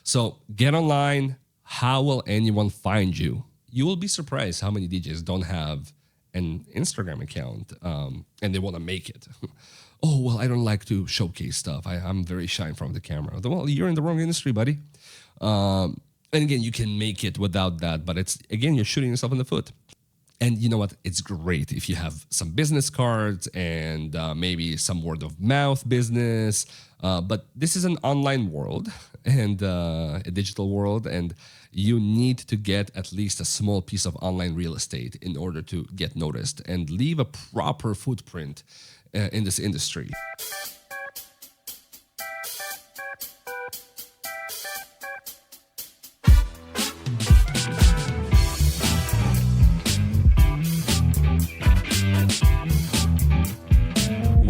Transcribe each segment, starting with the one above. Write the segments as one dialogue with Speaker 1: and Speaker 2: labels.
Speaker 1: So get online. How will anyone find you? You will be surprised how many DJs don't have an Instagram account and they want to make it. Oh, well, I don't like to showcase stuff. I'm very shy in front of the camera. Well, you're in the wrong industry, buddy. And again, you can make it without that, but you're shooting yourself in the foot. And you know what? It's great if you have some business cards and maybe some word of mouth business. But this is an online world and a digital world, and you need to get at least a small piece of online real estate in order to get noticed and leave a proper footprint in this industry.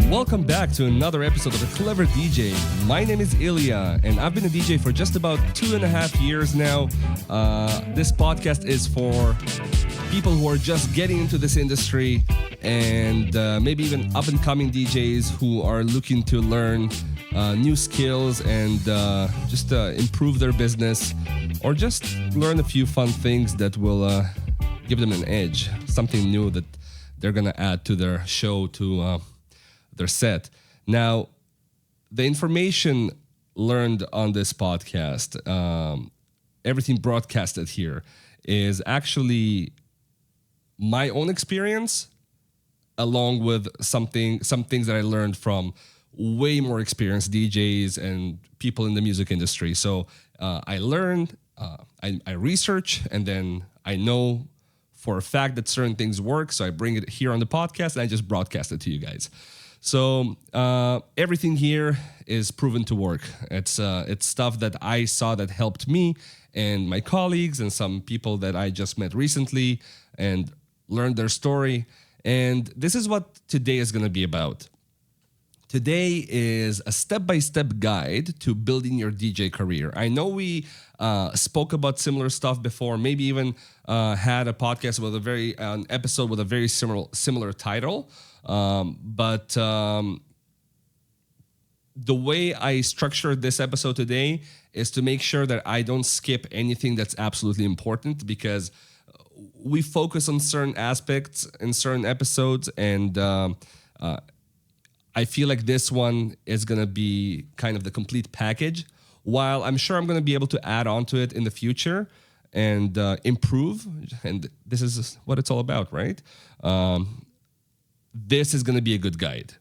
Speaker 1: Welcome back to another episode of The Clever DJ. My name is Ilia, and I've been a DJ for just about 2.5 years now. This podcast is for people who are just getting into this industry and maybe even up-and-coming DJs who are looking to learn new skills and just improve their business, or just learn a few fun things that will give them an edge, something new that they're going to add to their show, to their set. Now, the information learned on this podcast, everything broadcasted here, is actually my own experience, along with some things that I learned from way more experienced DJs and people in the music industry. So I learned, I research, and then I know for a fact that certain things work. So I bring it here on the podcast and I just broadcast it to you guys. So everything here is proven to work. It's stuff that I saw that helped me and my colleagues and some people that I just met recently and learned their story. And this is what today is going to be about. Today is a step-by-step guide to building your DJ career. I know we spoke about similar stuff before, maybe even had a podcast with an episode with a very similar title. But the way I structured this episode today is to make sure that I don't skip anything that's absolutely important, because we focus on certain aspects in certain episodes, and I feel like this one is going to be kind of the complete package. While I'm sure I'm going to be able to add on to it in the future and improve, and this is what it's all about, right? This is going to be a good guide.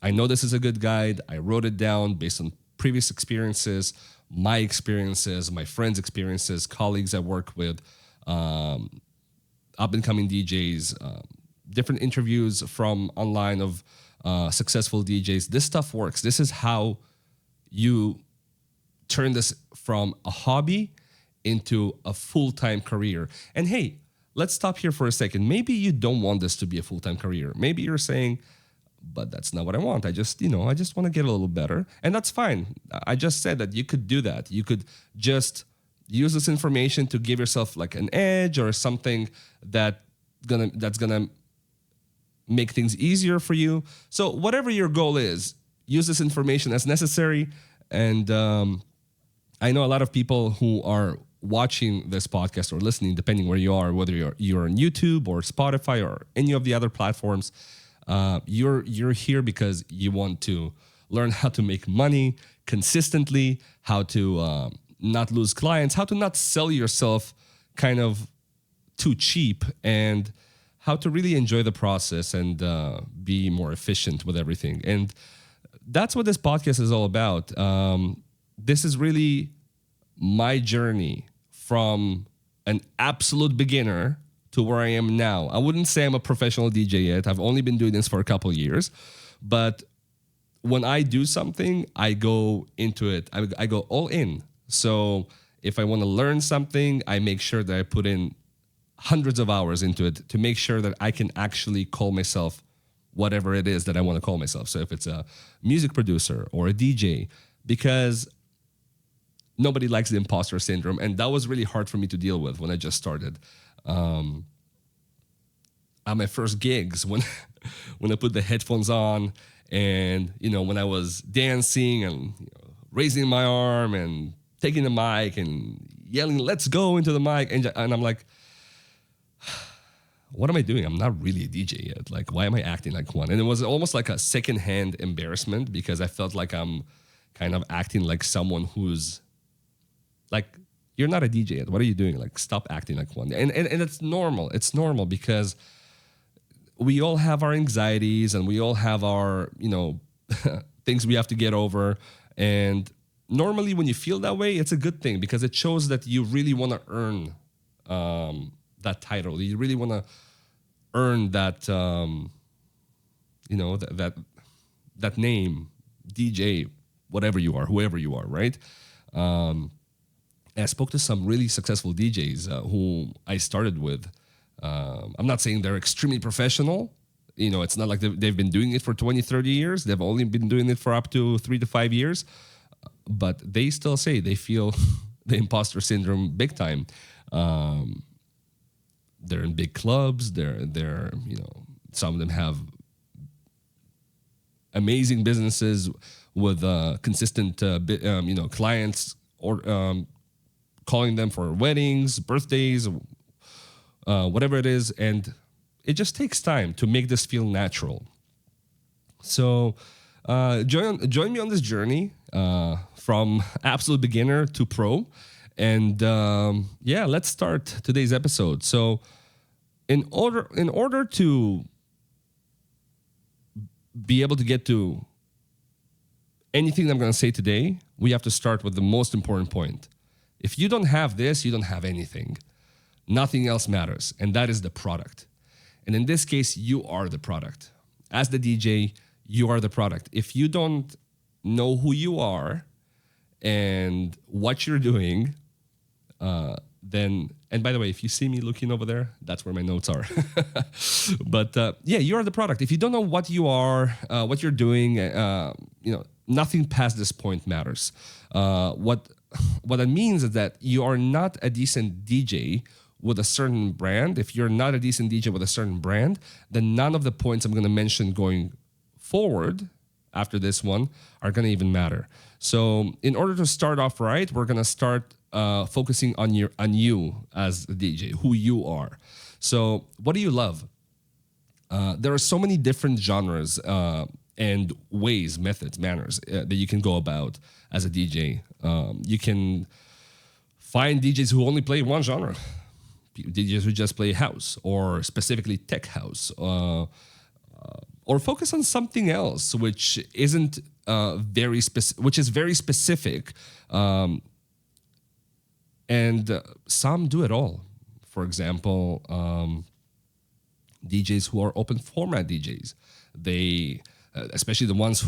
Speaker 1: I know this is a good guide. I wrote it down based on previous experiences, my friends' experiences, colleagues I work with, up-and-coming DJs, different interviews from online of successful DJs. This stuff works. This is how you turn this from a hobby into a full-time career. And hey, let's stop here for a second. Maybe you don't want this to be a full-time career. Maybe you're saying, but that's not what I want. I just want to get a little better. And that's fine. I just said that you could do that. You could just use this information to give yourself like an edge or something that's gonna make things easier for you. So whatever your goal is, use this information as necessary. And I know a lot of people who are watching this podcast or listening, depending where you are, whether you're on YouTube or Spotify or any of the other platforms, you're here because you want to learn how to make money consistently, how to not lose clients, how to not sell yourself kind of too cheap, and how to really enjoy the process and be more efficient with everything. And that's what this podcast is all about. This is really my journey from an absolute beginner to where I am now. I wouldn't say I'm a professional DJ yet. I've only been doing this for a couple of years. But when I do something, I go into it. I go all in. So if I want to learn something, I make sure that I put in hundreds of hours into it to make sure that I can actually call myself whatever it is that I want to call myself. So if it's a music producer or a DJ, because nobody likes the imposter syndrome. And that was really hard for me to deal with when I just started. At my first gigs, when I put the headphones on and, when I was dancing and raising my arm and taking the mic and yelling, "Let's go," into the mic, and I'm like, what am I doing? I'm not really a DJ yet. Like, why am I acting like one? And it was almost like a secondhand embarrassment because I felt like I'm kind of acting like someone who's like, you're not a DJ yet. What are you doing? Like, stop acting like one. And it's normal. It's normal because we all have our anxieties and we all have our, things we have to get over. And normally when you feel that way, it's a good thing because it shows that you really want to earn that title. You really want to earn that, that name, DJ, whatever you are, whoever you are, right? And I spoke to some really successful DJs who I started with. I'm not saying they're extremely professional. It's not like they've been doing it for 20, 30 years. They've only been doing it for up to 3 to 5 years. But they still say they feel the imposter syndrome big time. They're in big clubs. They're some of them have amazing businesses with consistent clients or calling them for weddings, birthdays, whatever it is, and it just takes time to make this feel natural. So join me on this journey from absolute beginner to pro. And let's start today's episode. So in order to be able to get to anything I'm going to say today, we have to start with the most important point. If you don't have this, you don't have anything. Nothing else matters, and that is the product. And in this case, you are the product. As the DJ, you are the product. If you don't know who you are and what you're doing, then, and by the way, if you see me looking over there, that's where my notes are. But you are the product. If you don't know what you are, what you're doing, nothing past this point matters. What that means is that you are not a decent DJ with a certain brand. If you're not a decent DJ with a certain brand, then none of the points I'm going to mention going forward after this one are going to even matter. So in order to start off right, we're going to start focusing on you as a DJ, who you are. So what do you love? There are so many different genres and ways, methods, manners that you can go about as a DJ. You can find DJs who only play one genre. DJs who just play house or specifically tech house, or focus on something else which isn't which is very specific. And some do it all. For example, DJs who are open format DJs, they, especially the ones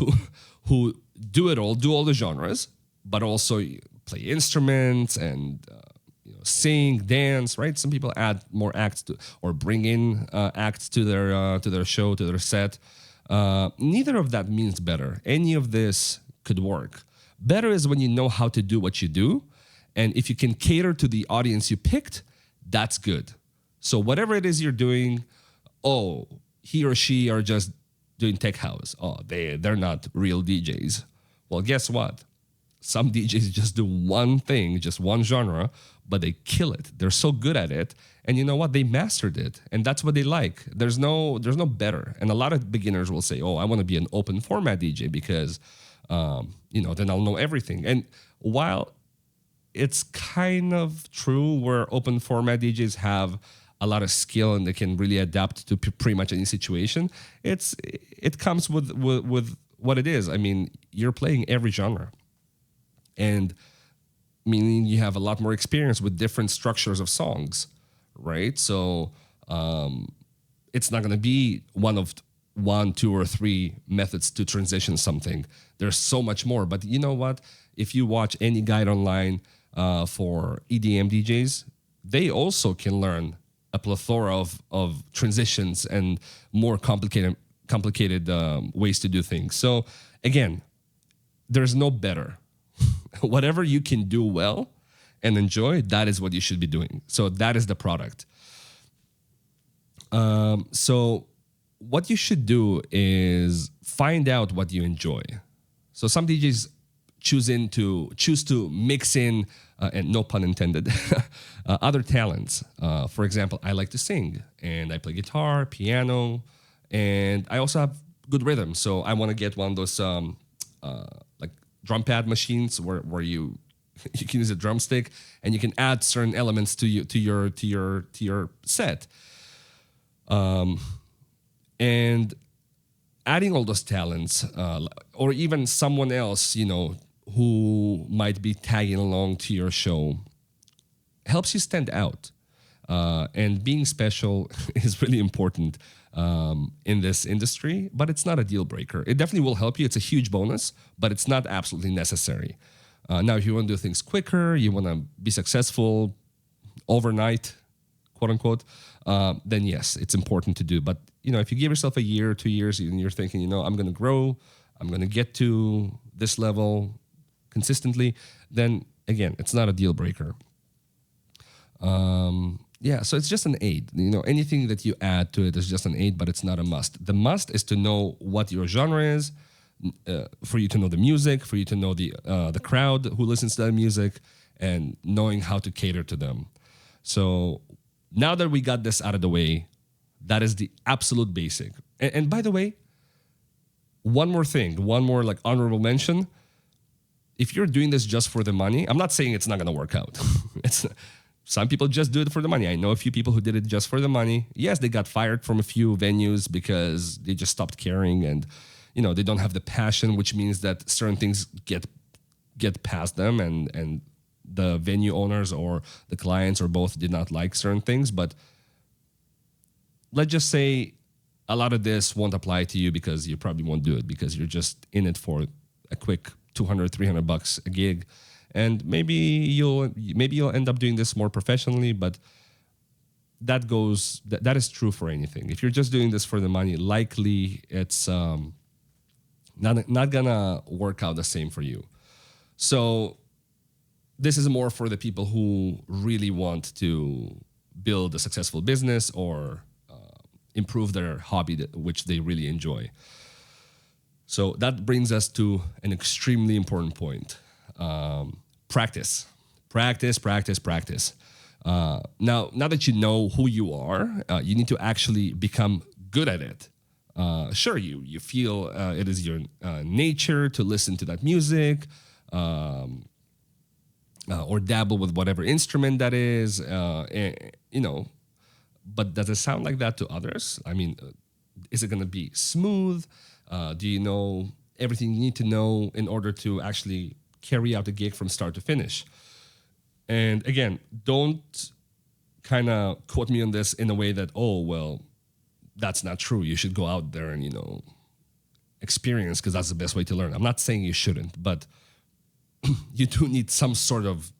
Speaker 1: who do it all, do all the genres, but also play instruments and sing, dance. Right? Some people add more acts or bring in acts to their show, to their set. Neither of that means better. Any of this could work. Better is when you know how to do what you do. And if you can cater to the audience you picked, that's good. So whatever it is you're doing, he or she are just doing tech house. They're not real DJs. Well, guess what? Some DJs just do one thing, just one genre, but they kill it. They're so good at it. And you know what? They mastered it. And that's what they like. There's no better. And a lot of beginners will say, I want to be an open format DJ because, then I'll know everything. And while it's kind of true where open format DJs have a lot of skill and they can really adapt to pretty much any situation, it comes with what it is. I mean, you're playing every genre. And meaning you have a lot more experience with different structures of songs, right? So it's not going to be one, two, or three methods to transition something. There's so much more. But you know what? If you watch any guide online for EDM DJs, they also can learn a plethora of transitions and more complicated ways to do things. So again, there's no better. Whatever you can do well and enjoy, that is what you should be doing. So that is the product. So what you should do is find out what you enjoy. So some DJs choose to mix in, and no pun intended, other talents. For example, I like to sing and I play guitar, piano, and I also have good rhythm. So I want to get one of those like drum pad machines where you you can use a drumstick and you can add certain elements to your set. And adding all those talents, or even someone else, who might be tagging along to your show, helps you stand out. And being special is really important in this industry, but it's not a deal breaker. It definitely will help you. It's a huge bonus, but it's not absolutely necessary. Now, if you want to do things quicker, you want to be successful overnight, quote unquote, then yes, it's important to do. But if you give yourself a year, 2 years, and you're thinking, I'm going to grow, I'm going to get to this level consistently, then again, it's not a deal breaker. So it's just an aid. Anything that you add to it is just an aid, but it's not a must. The must is to know what your genre is, for you to know the music, for you to know the crowd who listens to that music, and knowing how to cater to them. So now that we got this out of the way, that is the absolute basic. And by the way, one more like honorable mention. If you're doing this just for the money, I'm not saying it's not going to work out. Some people just do it for the money. I know a few people who did it just for the money. Yes, they got fired from a few venues because they just stopped caring, and they don't have the passion, which means that certain things get past them, and the venue owners or the clients or both did not like certain things. But let's just say a lot of this won't apply to you because you probably won't do it because you're just in it for a quick $200, $300 a gig. And maybe you'll end up doing this more professionally, but that is true for anything. If you're just doing this for the money, likely it's not gonna work out the same for you. So this is more for the people who really want to build a successful business or improve their hobby, which they really enjoy. So that brings us to an extremely important point. Practice. Now that you know who you are, you need to actually become good at it. Sure, you feel it is your nature to listen to that music, or dabble with whatever instrument that is, but does it sound like that to others? I mean, is it going to be smooth? Do you know everything you need to know in order to actually carry out the gig from start to finish? And again, don't kind of quote me on this in a way that, oh, well, that's not true. You should go out there and, experience because that's the best way to learn. I'm not saying you shouldn't, but you do need some sort of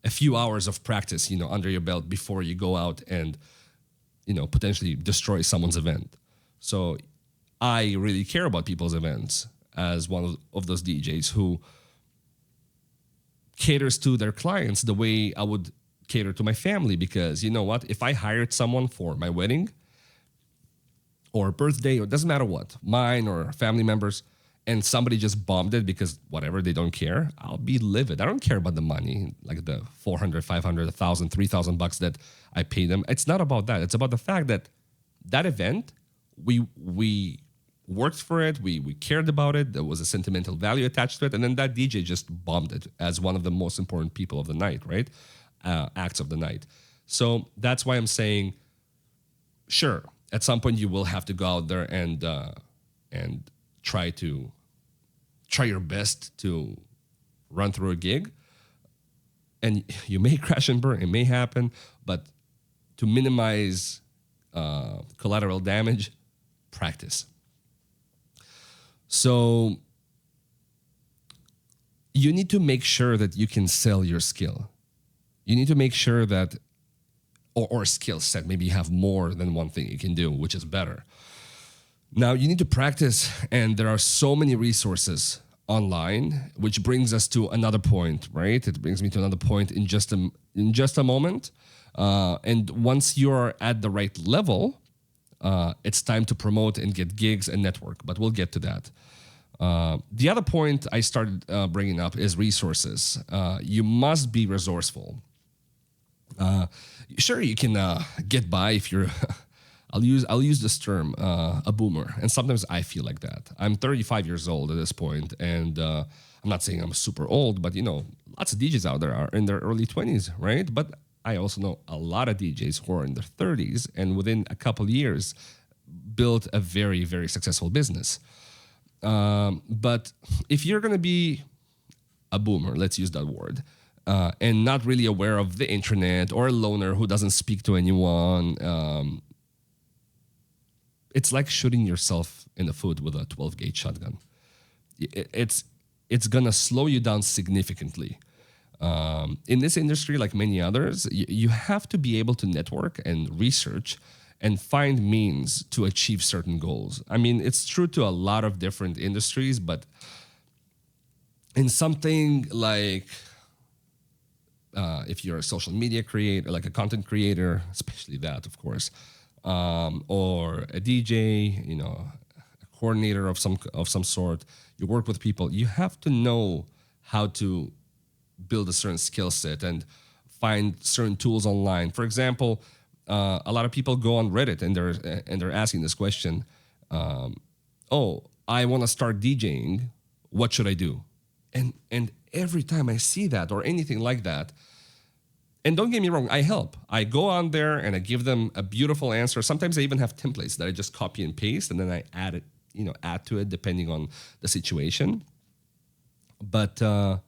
Speaker 1: a few hours of practice, under your belt before you go out and, potentially destroy someone's event. So I really care about people's events as one of those DJs who caters to their clients the way I would cater to my family, because you know what? If I hired someone for my wedding or birthday, or it doesn't matter what, mine or family members, and somebody just bombed it because whatever, they don't care, I'll be livid. I don't care about the money, like the $400, $500, $1,000, $3,000 that I pay them. It's not about that. It's about the fact that event, we worked for it, we cared about it, there was a sentimental value attached to it, and then that DJ just bombed it as one of the most important people of the night, right? Acts of the night. So that's why I'm saying, sure, at some point you will have to go out there and try your best to run through a gig, and you may crash and burn. It may happen, but to minimize collateral damage, practice. So you need to make sure that you can sell your skill. You need to make sure that, or skill set, maybe you have more than one thing you can do, which is better. Now you need to practice, and there are so many resources online, which brings us to another point, right? It brings me to another point in just a moment. And once you're at the right level, it's time to promote and get gigs and network, but we'll get to that. The other point I started bringing up is resources. You must be resourceful. Sure, you can get by if you're. I'll use this term, a boomer, and sometimes I feel like that. I'm 35 years old at this point, and I'm not saying I'm super old, but lots of DJs out there are in their early 20s, right? But I also know a lot of DJs who are in their 30s, and within a couple of years, built a very, very successful business. But if you're going to be a boomer, let's use that word, and not really aware of the internet, or a loner who doesn't speak to anyone, it's like shooting yourself in the foot with a 12-gauge shotgun. It's gonna slow you down significantly. In this industry, like many others, you have to be able to network and research and find means to achieve certain goals. I mean, it's true to a lot of different industries, but in something like if you're a social media creator, like a content creator, especially that, of course, or a DJ, a coordinator of some sort, you work with people, you have to know how to build a certain skill set and find certain tools online. For example, a lot of people go on Reddit and they're asking this question: "Oh, I want to start DJing. What should I do?" And every time I see that or anything like that, and don't get me wrong, I help. I go on there and I give them a beautiful answer. Sometimes I even have templates that I just copy and paste, and then I add to it depending on the situation. But I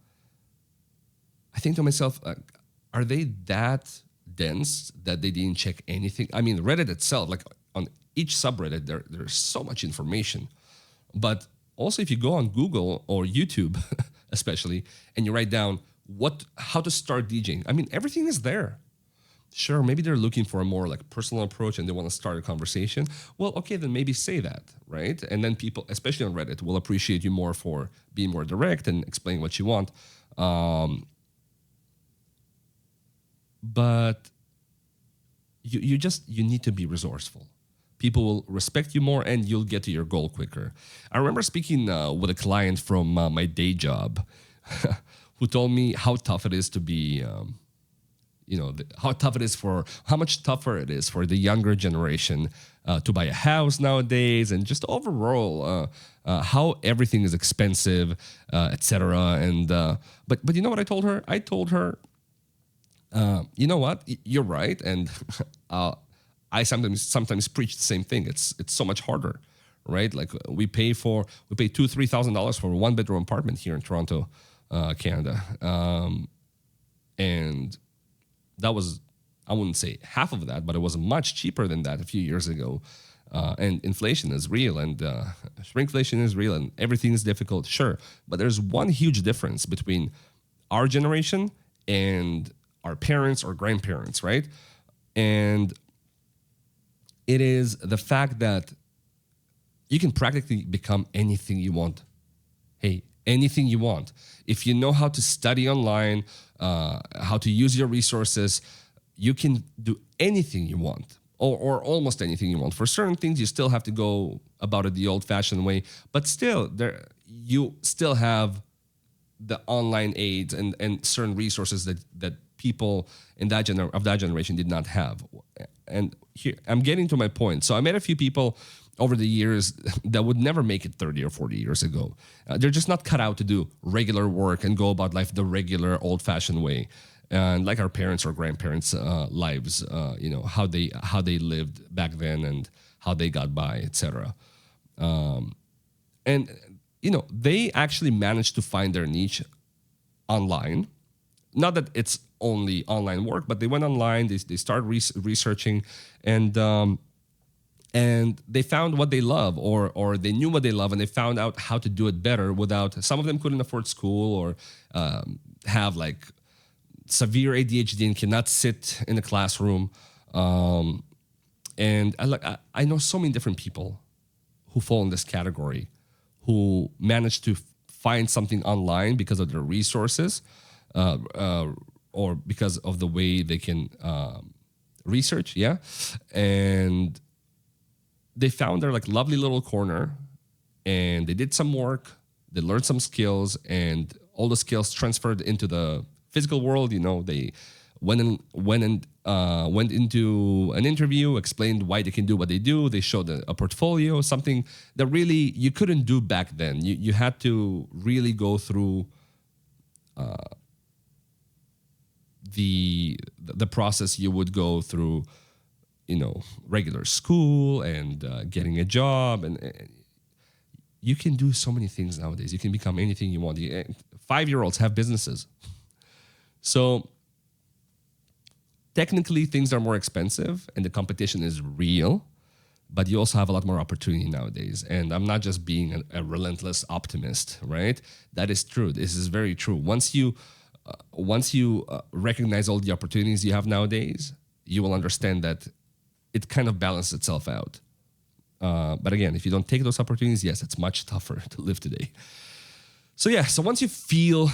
Speaker 1: think to myself, are they that dense that they didn't check anything? I mean, Reddit itself, like on each subreddit, there's so much information. But also, if you go on Google or YouTube, especially, and you write down how to start DJing, I mean, everything is there. Sure, maybe they're looking for a more like personal approach and they want to start a conversation. Well, okay, then maybe say that, right? And then people, especially on Reddit, will appreciate you more for being more direct and explaining what you want. But you need to be resourceful. People will respect you more and you'll get to your goal quicker. I remember speaking with a client from my day job who told me how tough it is to be, how much tougher it is for the younger generation to buy a house nowadays, and just overall how everything is expensive, etc. And but you know what I told her? I told her, you know what? You're right, and I sometimes preach the same thing. It's so much harder, right? Like we pay $2,000-3,000 for a 1-bedroom apartment here in Toronto, Canada, and that was, I wouldn't say half of that, but it was much cheaper than that a few years ago. And inflation is real, and shrinkflation is real, and everything is difficult, sure. But there's one huge difference between our generation and our parents or grandparents, right? And it is the fact that you can practically become anything you want. Hey, anything you want. If you know how to study online, how to use your resources, you can do anything you want, or almost anything you want. For certain things, you still have to go about it the old-fashioned way, but still, you still have the online aids and certain resources that people of that generation did not have. And here, I'm getting to my point. So I met a few people over the years that would never make it 30 or 40 years ago. They're just not cut out to do regular work and go about life the regular old-fashioned way. And like our parents or grandparents' lives, how they lived back then and how they got by, etc. And they actually managed to find their niche online. Not that it's only online work, but they went online. They started researching, and they found what they love, or they knew what they love, and they found out how to do it better without. Some of them couldn't afford school or have like severe ADHD and cannot sit in a classroom. And I know so many different people who fall in this category, who manage to find something online because of their resources, or because of the way they can research, yeah. And they found their like lovely little corner, and they did some work, they learned some skills, and all the skills transferred into the physical world. They went into an interview, explained why they can do what they do. They showed a portfolio, something that really you couldn't do back then. You had to really go through the process you would go through, regular school and getting a job, and you can do so many things nowadays. You can become anything you want. 5-year-olds have businesses. So technically, things are more expensive and the competition is real, but you also have a lot more opportunity nowadays. And I'm not just being a relentless optimist, right? That is true. This is very true. Once you recognize all the opportunities you have nowadays, you will understand that it kind of balances itself out. But again, if you don't take those opportunities, yes, it's much tougher to live today. So once you feel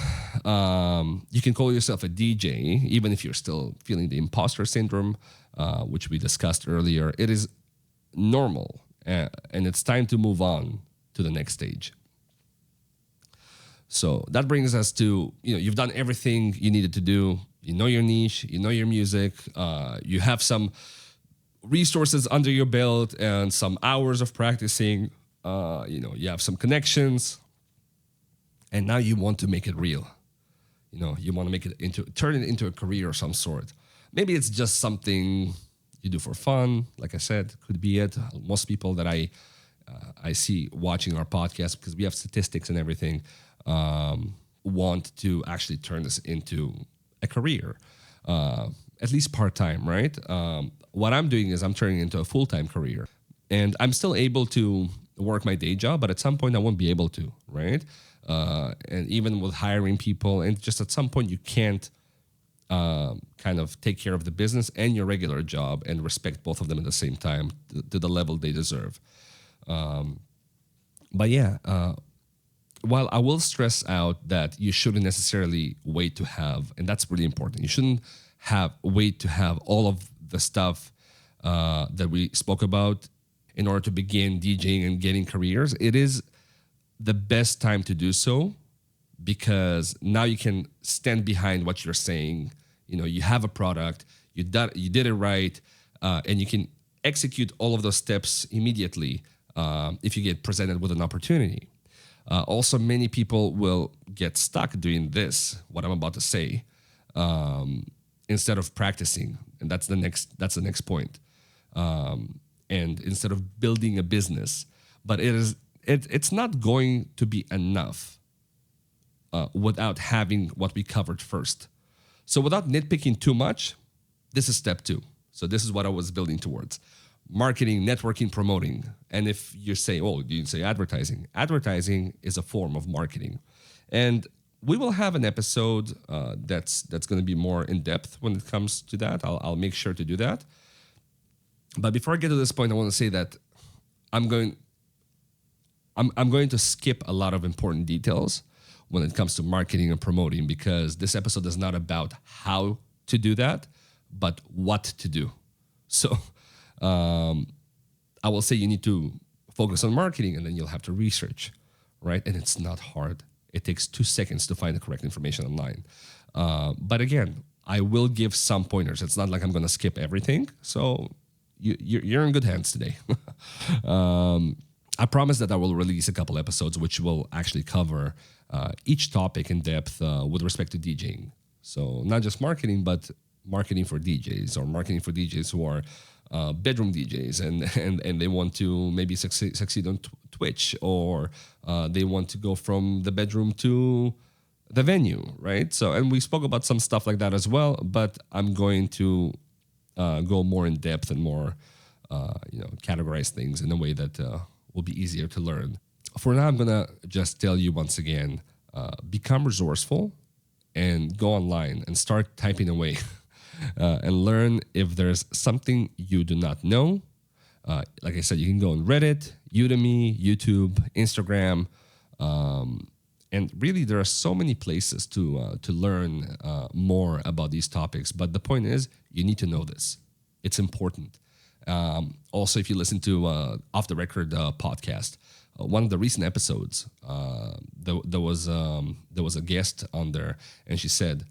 Speaker 1: you can call yourself a DJ, even if you're still feeling the imposter syndrome, which we discussed earlier, it is normal, and it's time to move on to the next stage. So that brings us to, you've done everything you needed to do. You know your niche, you know your music, you have some resources under your belt and some hours of practicing, you have some connections, and now you want to make it real. You want to turn it into a career of some sort. Maybe it's just something you do for fun. Like I said, could be it. Most people that I see watching our podcast, because we have statistics and everything, want to actually turn this into a career, at least part-time, right? What I'm doing is I'm turning it into a full-time career. And I'm still able to work my day job, but at some point I won't be able to, right? And even with hiring people, and just at some point you can't kind of take care of the business and your regular job and respect both of them at the same time to the level they deserve. But yeah, while I will stress out that you shouldn't necessarily wait to have, and that's really important, you shouldn't wait to have all of the stuff that we spoke about in order to begin DJing and getting careers. It is the best time to do so, because now you can stand behind what you're saying. You have a product, you did it right, and you can execute all of those steps immediately if you get presented with an opportunity. Also, many people will get stuck doing this, what I'm about to say, instead of practicing, and that's the next point. And instead of building a business, but it's not going to be enough without having what we covered first. So without nitpicking too much, this is step 2. So this is what I was building towards. Marketing, networking, promoting. And if you say, you didn't say advertising. Advertising is a form of marketing. And we will have an episode that's going to be more in-depth when it comes to that. I'll make sure to do that. But before I get to this point, I want to say that I'm going to skip a lot of important details when it comes to marketing and promoting, because this episode is not about how to do that, but what to do. So I will say you need to focus on marketing, and then you'll have to research, right? And it's not hard. It takes 2 seconds to find the correct information online. But again, I will give some pointers. It's not like I'm going to skip everything. So you're in good hands today. I promise that I will release a couple episodes which will actually cover each topic in depth with respect to DJing. So not just marketing, but marketing for DJs, or marketing for DJs who are bedroom DJs and they want to maybe succeed on Twitch, or they want to go from the bedroom to the venue, right? So, and we spoke about some stuff like that as well, but I'm going to go more in depth and more, categorize things in a way that will be easier to learn. For now, I'm going to just tell you once again, become resourceful and go online and start typing away and learn if there's something you do not know. Like I said, you can go on Reddit, Udemy, YouTube, Instagram, and really there are so many places to learn more about these topics. But the point is, you need to know this. It's important. Also, if you listen to Off the Record podcast, one of the recent episodes, there was a guest on there, and she said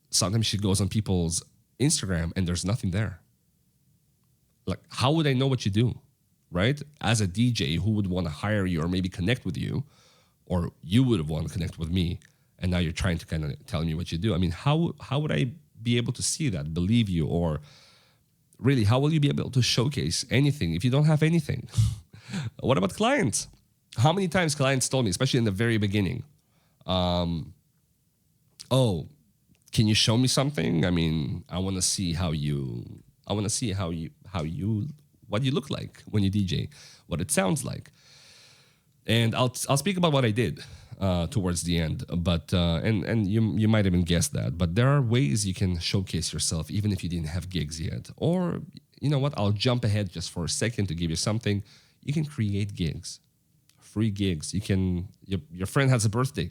Speaker 1: sometimes she goes on people's Instagram and there's nothing there. Like, how would I know what you do, right? As a DJ, who would want to hire you or maybe connect with you, or you would have wanted to connect with me, and now you're trying to kind of tell me what you do. I mean, how would I be able to see that, believe you, or really, how will you be able to showcase anything if you don't have anything? What about clients? How many times clients told me, especially in the very beginning, oh, can you show me something? I mean, I want to see what you look like when you DJ, what it sounds like. And I'll speak about what I did towards the end, but and you might even guess that. But there are ways you can showcase yourself even if you didn't have gigs yet. Or you know what? I'll jump ahead just for a second to give you something. You can create gigs, free gigs. You can. Your friend has a birthday.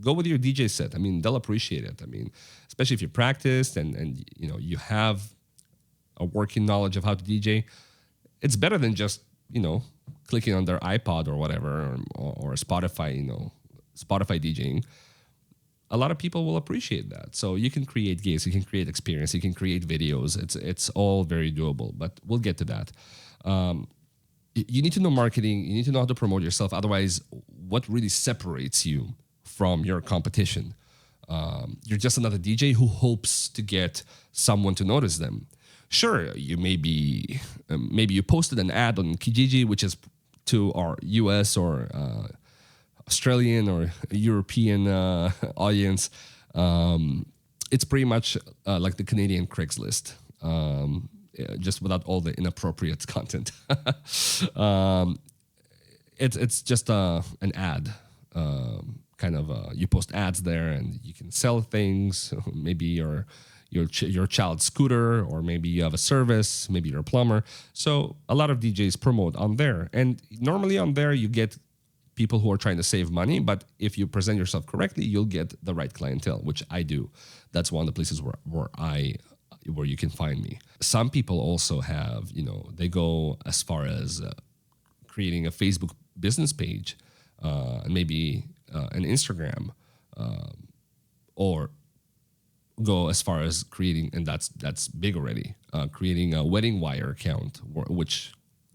Speaker 1: Go with your DJ set. I mean, they'll appreciate it. I mean, especially if you practiced and you know you have a working knowledge of how to DJ. It's better than just clicking on their iPod or whatever, or Spotify, Spotify DJing. A lot of people will appreciate that. So you can create gigs, you can create experience, you can create videos. It's all very doable, but we'll get to that. You need to know marketing. You need to know how to promote yourself. Otherwise, what really separates you from your competition? You're just another DJ who hopes to get someone to notice them. Sure, you maybe you posted an ad on Kijiji, which is to our US or Australian or European audience. It's pretty much like the Canadian Craigslist, just without all the inappropriate content. It's just an ad. You post ads there, and you can sell things. Maybe your child's scooter, or maybe you have a service, maybe you're a plumber. So a lot of DJs promote on there. And normally on there, you get people who are trying to save money. But if you present yourself correctly, you'll get the right clientele, which I do. That's one of the places where you can find me. Some people also have, they go as far as creating a Facebook business page, and maybe an Instagram, or go as far as creating, and that's big already, creating a wedding wire account, which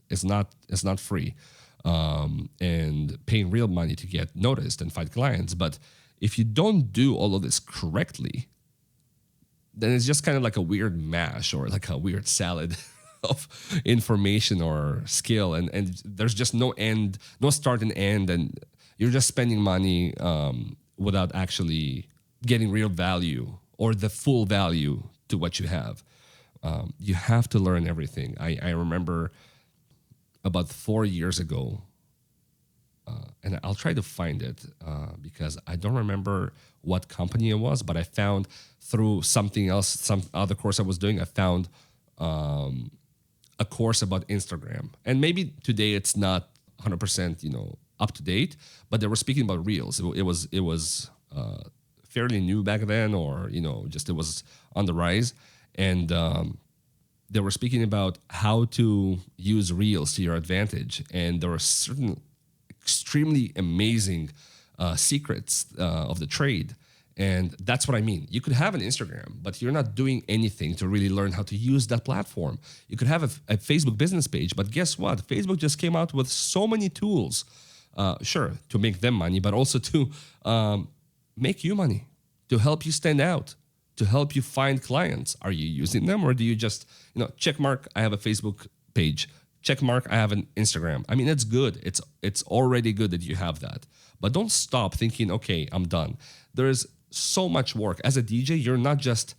Speaker 1: is not free, and paying real money to get noticed and find clients. But if you don't do all of this correctly, then it's just kind of like a weird mash or like a weird salad of information or skill, and there's just no start and end, and you're just spending money without actually getting real value or the full value to what you have. You have to learn everything. I remember about 4 years ago, and I'll try to find it because I don't remember what company it was, but I found through something else, some other course I was doing, I found a course about Instagram. And maybe today it's not 100%, up to date, but they were speaking about Reels. It was fairly new back then, or it was on the rise, and they were speaking about how to use Reels to your advantage, and there were certain extremely amazing secrets of the trade. And that's what I mean. You could have an Instagram, but you're not doing anything to really learn how to use that platform. You could have a Facebook business page, but guess what? Facebook just came out with so many tools, sure, to make them money, but also to make you money, to help you stand out, to help you find clients. Are you using them, or do you just, check mark, I have a Facebook page, check mark, I have an Instagram? I mean, it's good. It's already good that you have that. But don't stop thinking, okay, I'm done. There is so much work. As a DJ, you're not just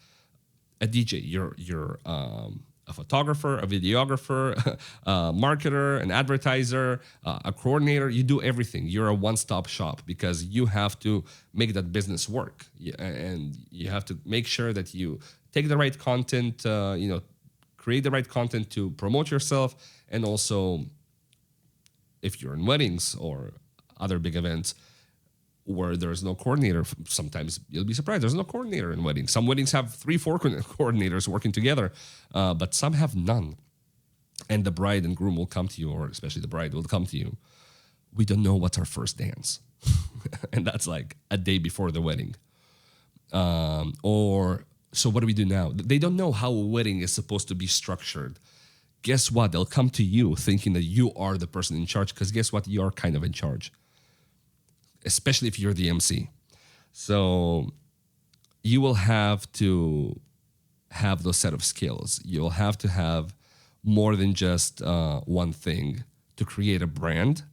Speaker 1: a DJ. You're a photographer, a videographer, a marketer, an advertiser, a coordinator. You do everything. You're a one-stop shop because you have to make that business work. And you have to make sure that you take the right content, create the right content to promote yourself. And also, if you're in weddings or other big events where there's no coordinator, sometimes you'll be surprised. There's no coordinator in weddings. Some weddings have 3-4 coordinators working together, but some have none. And the bride and groom will come to you, or especially the bride will come to you we don't know what's our first dance. And that's like a day before the wedding. Or so what do we do now? They don't know how a wedding is supposed to be structured. Guess what? They'll come to you thinking that you are the person in charge, because guess what? You're kind of in charge, especially if you're the MC. So you will have to have those set of skills. You'll have to have more than just one thing to create a brand.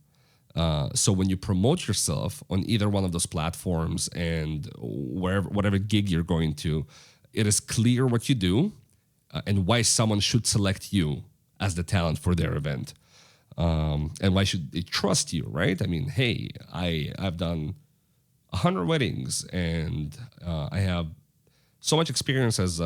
Speaker 1: So when you promote yourself on either one of those platforms and whatever gig you're going to, it is clear what you do and why someone should select you as the talent for their event. And why should they trust you, right? I mean, hey, I've done 100 weddings and I have so much experience as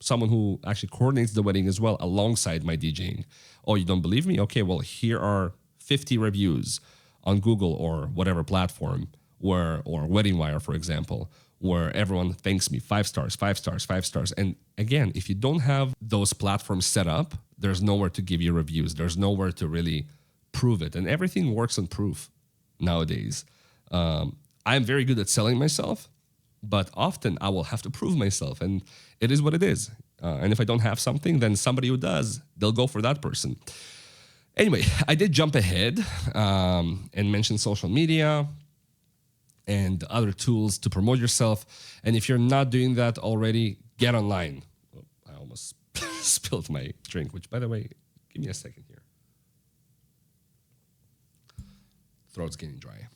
Speaker 1: someone who actually coordinates the wedding as well alongside my DJing. Oh, you don't believe me? Okay, well, here are 50 reviews on Google or whatever platform, or Wedding Wire, for example, where everyone thanks me 5 stars, 5 stars, 5 stars. And again, if you don't have those platforms set up, there's nowhere to give you reviews. There's nowhere to really prove it. And everything works on proof nowadays. I'm very good at selling myself, but often I will have to prove myself, and it is what it is. And if I don't have something, then somebody who does, they'll go for that person. Anyway, I did jump ahead and mention social media and other tools to promote yourself. And if you're not doing that already, get online. Oh, I almost spilled my drink, which, by the way, give me a second here. Throat's getting dry.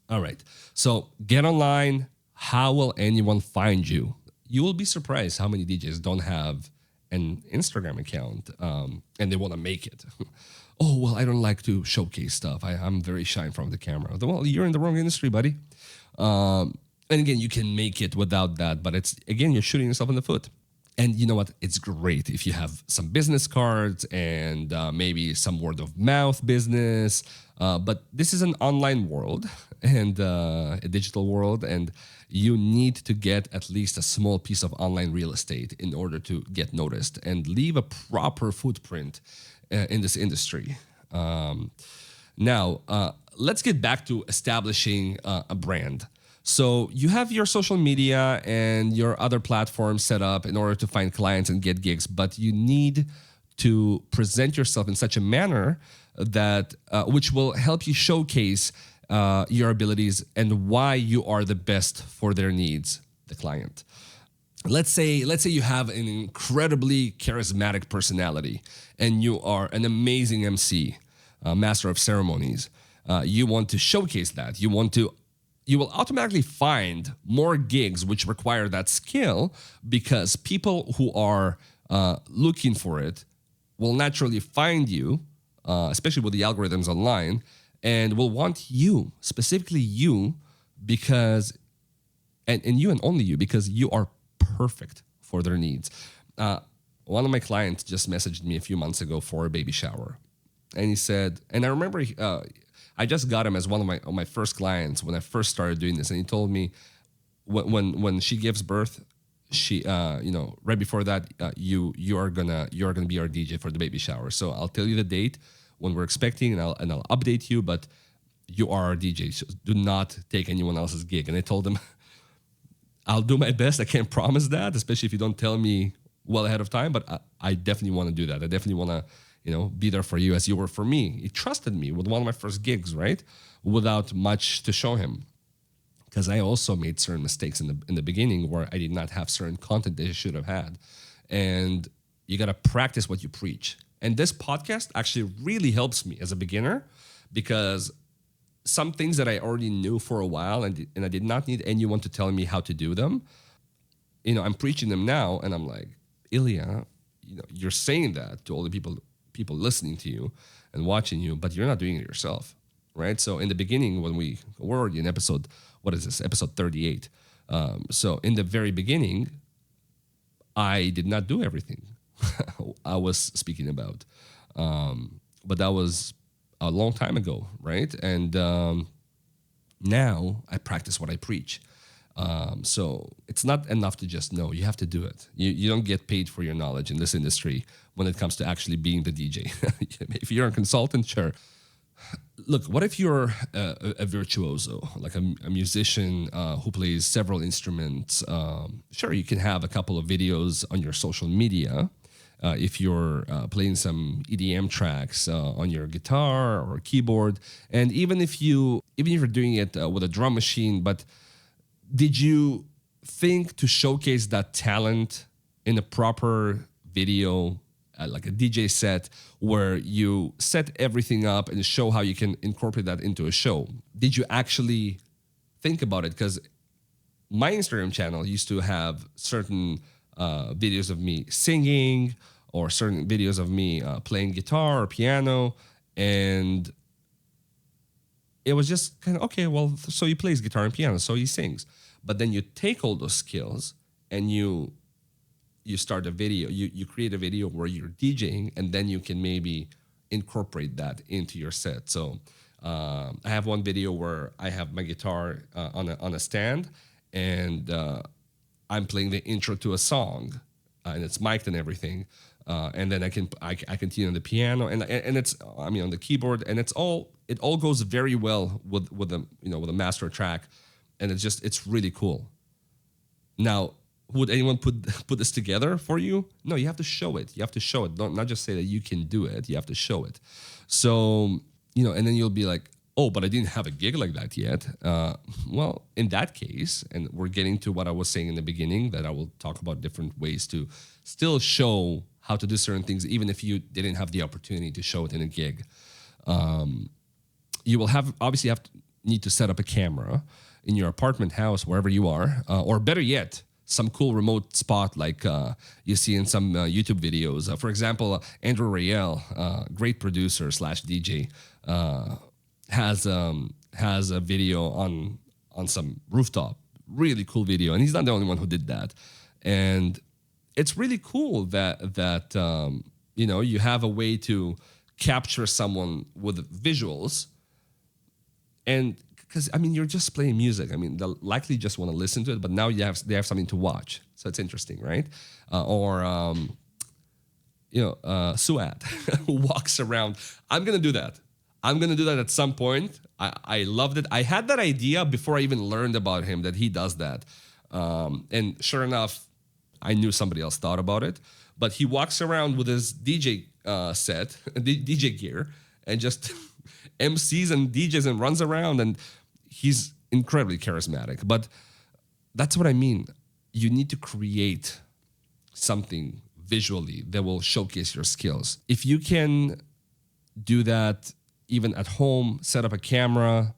Speaker 1: All right, so get online. How will anyone find you? You will be surprised how many DJs don't have an Instagram account and they want to make it. Oh, well, I don't like to showcase stuff. I'm very shy in front of the camera. Well, you're in the wrong industry, buddy. And again, you can make it without that, but you're shooting yourself in the foot. And you know what? It's great if you have some business cards and maybe some word of mouth business. But this is an online world and a digital world, and you need to get at least a small piece of online real estate in order to get noticed and leave a proper footprint in this industry. Now, let's get back to establishing a brand. So you have your social media and your other platforms set up in order to find clients and get gigs, but you need to present yourself in such a manner that which will help you showcase your abilities and why you are the best for their needs, the client. Let's say you have an incredibly charismatic personality and you are an amazing MC, master of ceremonies. You want to showcase that. You will automatically find more gigs which require that skill because people who are looking for it will naturally find you, especially with the algorithms online, and will want you, specifically you, because, and you and only you, because you are perfect for their needs. One of my clients just messaged me a few months ago for a baby shower. And he said, and I remember I just got him as one of my first clients when I first started doing this. And he told me when she gives birth, she right before that you are gonna be our DJ for the baby shower. So I'll tell you the date when we're expecting, and I'll update you. But you are our DJ. So do not take anyone else's gig. And I told him, I'll do my best. I can't promise that, especially if you don't tell me well ahead of time. But I definitely want to do that. I definitely want to be there for you as you were for me. He trusted me with one of my first gigs, right? Without much to show him. Because I also made certain mistakes in the beginning where I did not have certain content that I should have had. And you got to practice what you preach. And this podcast actually really helps me as a beginner because some things that I already knew for a while and I did not need anyone to tell me how to do them. I'm preaching them now and I'm like, Ilia, you're saying that to all the people listening to you and watching you, but you're not doing it yourself, right? So in the beginning, when we're already in episode 38. So in the very beginning, I did not do everything I was speaking about. But that was a long time ago, right? And now I practice what I preach. So it's not enough to just know. You have to do it. You don't get paid for your knowledge in this industry when it comes to actually being the DJ. If you're a consultant, sure. look, what if you're a virtuoso, like a musician who plays several instruments? Sure, you can have a couple of videos on your social media. If you're playing some EDM tracks on your guitar or keyboard, and even if you're doing it with a drum machine, but did you think to showcase that talent in a proper video, like a DJ set, where you set everything up and show how you can incorporate that into a show? Did you actually think about it? Because my Instagram channel used to have certain videos of me singing or certain videos of me playing guitar or piano, and it was just kind of, okay, well, so he plays guitar and piano, so he sings. But then you take all those skills and you start a video, you create a video where you're DJing, and then you can maybe incorporate that into your set. So I have one video where I have my guitar on a stand, and I'm playing the intro to a song, and it's mic'd and everything. And then I continue on the piano and it's, I mean, on the keyboard, and it all goes very well with the master track, and it's really cool. Now, would anyone put this together for you? No, you have to show it. You have to show it. Not just say that you can do it. You have to show it. So, and then you'll be like, oh, but I didn't have a gig like that yet. Well, in that case, and we're getting to what I was saying in the beginning, that I will talk about different ways to still show how to do certain things, even if you didn't have the opportunity to show it in a gig. You will need to set up a camera in your apartment, house, wherever you are, or better yet, some cool remote spot like you see in some YouTube videos. For example, Andrew Rayel, great producer / DJ, has a video on some rooftop, really cool video, and he's not the only one who did that. And it's really cool that you have a way to capture someone with visuals, and because you're just playing music. They'll likely just want to listen to it, but now they have something to watch, so it's interesting, right? Suat who walks around. I'm gonna do that at some point. I loved it. I had that idea before I even learned about him that he does that, and sure enough, I knew somebody else thought about it. But he walks around with his DJ set, DJ gear, and just MCs and DJs and runs around, and he's incredibly charismatic. But that's what I mean. You need to create something visually that will showcase your skills. If you can do that even at home, set up a camera,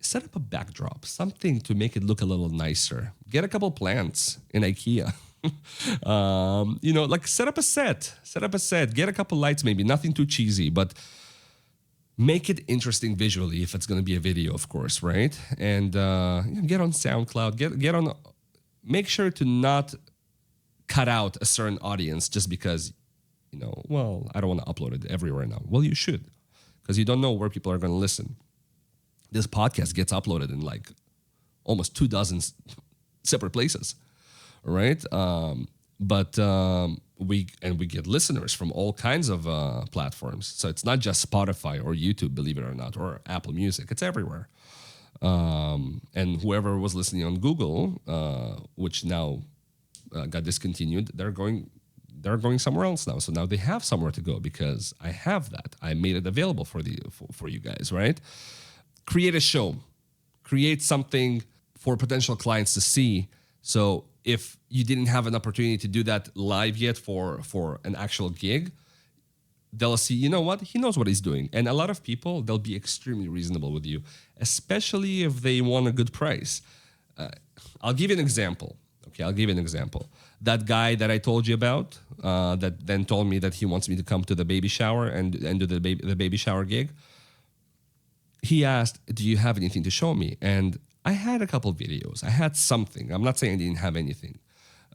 Speaker 1: set up a backdrop, something to make it look a little nicer. Get a couple plants in IKEA. Like set up a set, get a couple lights, maybe nothing too cheesy, but make it interesting visually if it's going to be a video, of course, right? And get on SoundCloud, get on, make sure to not cut out a certain audience just because, I don't want to upload it everywhere now. Well, you should, because you don't know where people are going to listen. This podcast gets uploaded in like almost 24 separate places. Right, but we get listeners from all kinds of platforms. So it's not just Spotify or YouTube, believe it or not, or Apple Music. It's everywhere. And whoever was listening on Google, which now got discontinued, they're going somewhere else now. So now they have somewhere to go because I have that. I made it available for you guys. Right, create a show, create something for potential clients to see. So if you didn't have an opportunity to do that live yet for an actual gig, they'll see, you know what, he knows what he's doing. And a lot of people, they'll be extremely reasonable with you, especially if they want a good price. I'll give you an example. That guy that I told you about, that then told me that he wants me to come to the baby shower and do the baby shower gig. He asked, do you have anything to show me? And I had a couple videos. I had something. I'm not saying I didn't have anything,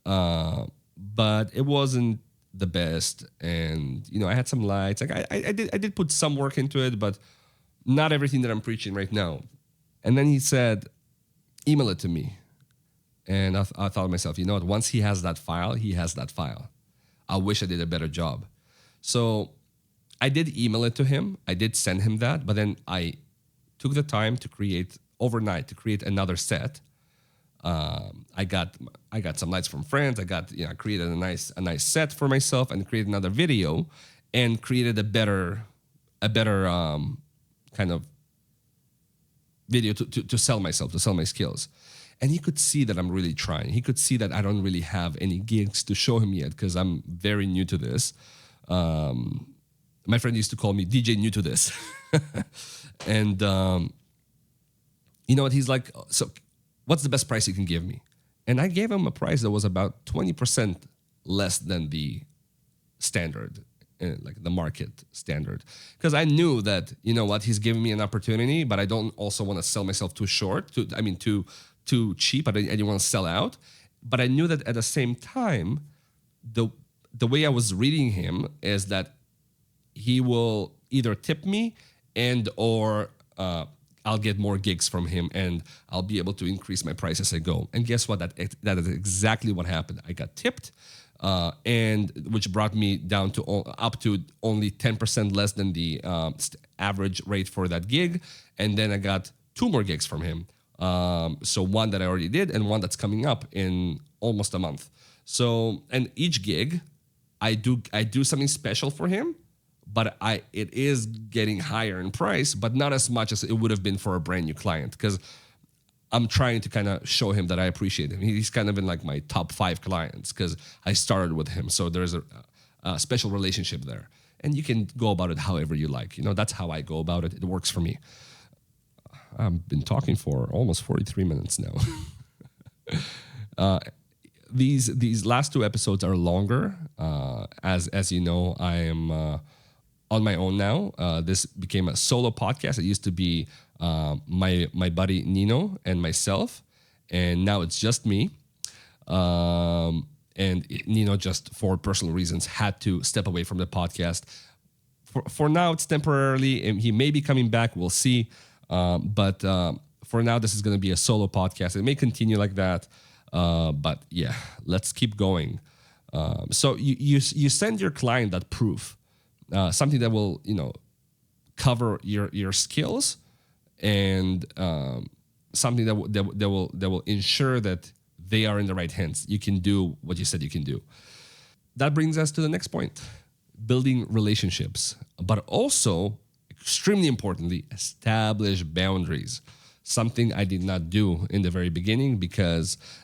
Speaker 1: but it wasn't the best. And I had some lights. Like I did put some work into it, but not everything that I'm preaching right now. And then he said, email it to me. And I thought to myself, once he has that file, he has that file. I wish I did a better job. So I did email it to him. I did send him that, but then I took the time to create overnight to create another set. I got some lights from friends. I created a nice set for myself and created another video and created a better kind of video to sell myself, to sell my skills. And he could see that I'm really trying. He could see that I don't really have any gigs to show him yet because I'm very new to this. My friend used to call me DJ new to this. And you know what? He's like, so what's the best price you can give me? And I gave him a price that was about 20% less than the standard, like the market standard. Because I knew that, you know what, he's giving me an opportunity, but I don't also want to sell myself too short, too cheap. I didn't want to sell out. But I knew that at the same time, the way I was reading him is that he will either tip me or I'll get more gigs from him and I'll be able to increase my price as I go. And guess what? That is exactly what happened. I got tipped, and which brought me down to up to only 10% less than the average rate for that gig. And then I got 2 more gigs from him. So one that I already did and one that's coming up in almost a month. So, and each gig, I do something special for him, but it is getting higher in price, but not as much as it would have been for a brand new client, because I'm trying to kind of show him that I appreciate him. He's kind of in like my top 5 clients because I started with him. So there's a special relationship there. And you can go about it however you like. You know, that's how I go about it. It works for me. I've been talking for almost 43 minutes now. These last 2 episodes are longer. As you know, I am on my own now. This became a solo podcast. It used to be my buddy Nino and myself, and now it's just me. And Nino, just for personal reasons, had to step away from the podcast. For now, it's temporarily, and he may be coming back. We'll see. But for now, this is going to be a solo podcast. It may continue like that. But yeah, let's keep going. So you send your client that proof, something that will, cover your skills, and something that will ensure that they are in the right hands. You can do what you said you can do. That brings us to the next point: building relationships, but also, extremely importantly, establish boundaries. Something I did not do in the very beginning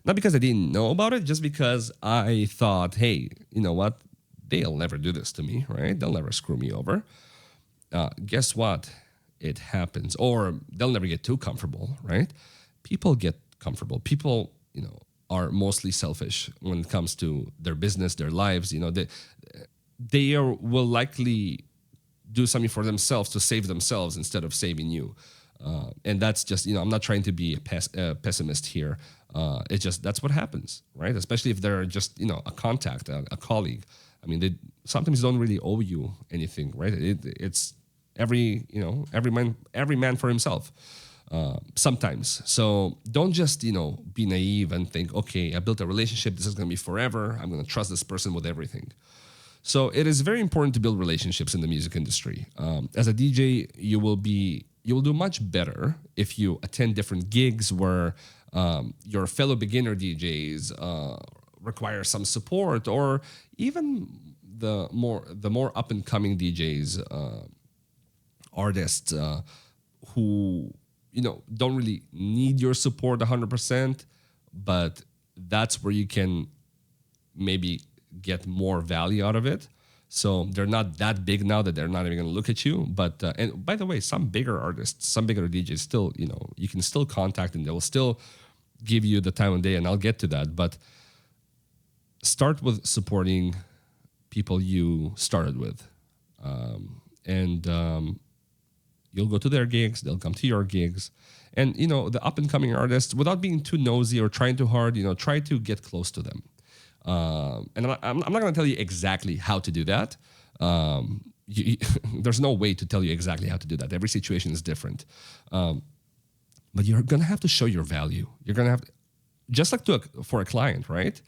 Speaker 1: not because I didn't know about it, just because I thought, hey, you know what? They'll never do this to me, right? They'll never screw me over. Guess what? It happens. Or they'll never get too comfortable, right? People get comfortable. People, are mostly selfish when it comes to their business, their lives. They will likely do something for themselves to save themselves instead of saving you. And that's just, I'm not trying to be a pessimist here. It's just, that's what happens, right? Especially if they're just, a contact, a colleague. I mean, they sometimes don't really owe you anything, right? It's every man for himself. Sometimes. So don't just, be naive and think, okay, I built a relationship. This is going to be forever. I'm going to trust this person with everything. So it is very important to build relationships in the music industry. As a DJ, you will do much better if you attend different gigs where your fellow beginner DJs require some support, or even the more up and coming DJs, artists who don't really need your support 100%, but that's where you can maybe get more value out of it. So they're not that big now that they're not even going to look at you. But and by the way, some bigger artists, some bigger DJs still, you can still contact and they will still give you the time of day, and I'll get to that. But start with supporting people you started with, and you'll go to their gigs, they'll come to your gigs. And, the up-and-coming artists, without being too nosy or trying too hard, try to get close to them. And I'm not going to tell you exactly how to do that. There's no way to tell you exactly how to do that. Every situation is different. But you're going to have to show your value. You're going to have to, just like for a client, right?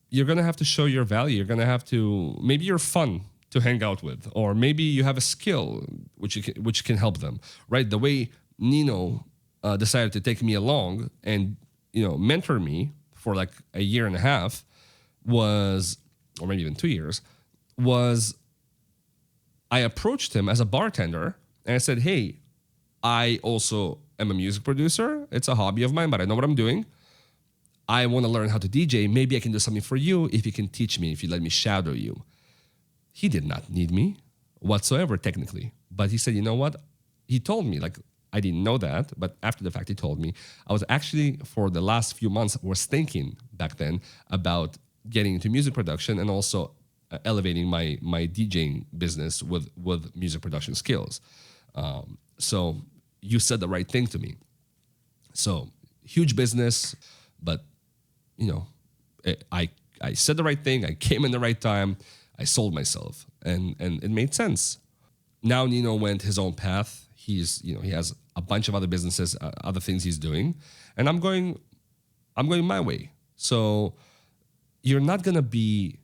Speaker 1: You're going to have to show your value. You're going to have to, maybe you're fun to hang out with, or maybe you have a skill which can help them, right? The way Nino decided to take me along and mentor me for like a year and a half was, or maybe even 2 years, was I approached him as a bartender and I said, hey, I also am a music producer. It's a hobby of mine, but I know what I'm doing. I want to learn how to DJ. Maybe I can do something for you if you can teach me, if you let me shadow you. He did not need me whatsoever, technically. But he said, you know what? He told me, like, I didn't know that, but after the fact, he told me. I was actually, for the last few months, was thinking back then about getting into music production and also elevating my DJing business with music production skills. So you said the right thing to me. So huge business, but I said the right thing. I came in the right time. I sold myself, and it made sense. Now Nino went his own path. He has a bunch of other businesses, other things he's doing, and I'm going my way. So you're not gonna be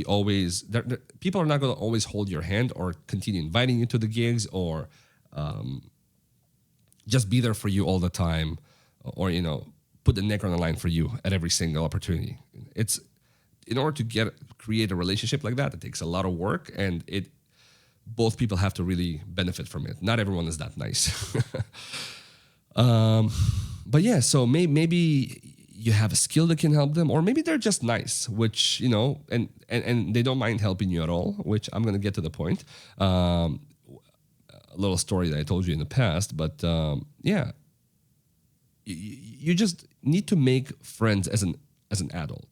Speaker 1: always there. People are not gonna always hold your hand or continue inviting you to the gigs or just be there for you all the time, or put the neck on the line for you at every single opportunity. It's in order to create a relationship like that, it takes a lot of work, and both people have to really benefit from it. Not everyone is that nice. But yeah, so maybe you have a skill that can help them, or maybe they're just nice, which, and they don't mind helping you at all, which I'm going to get to the point. A little story that I told you in the past, but yeah, you just need to make friends as an adult.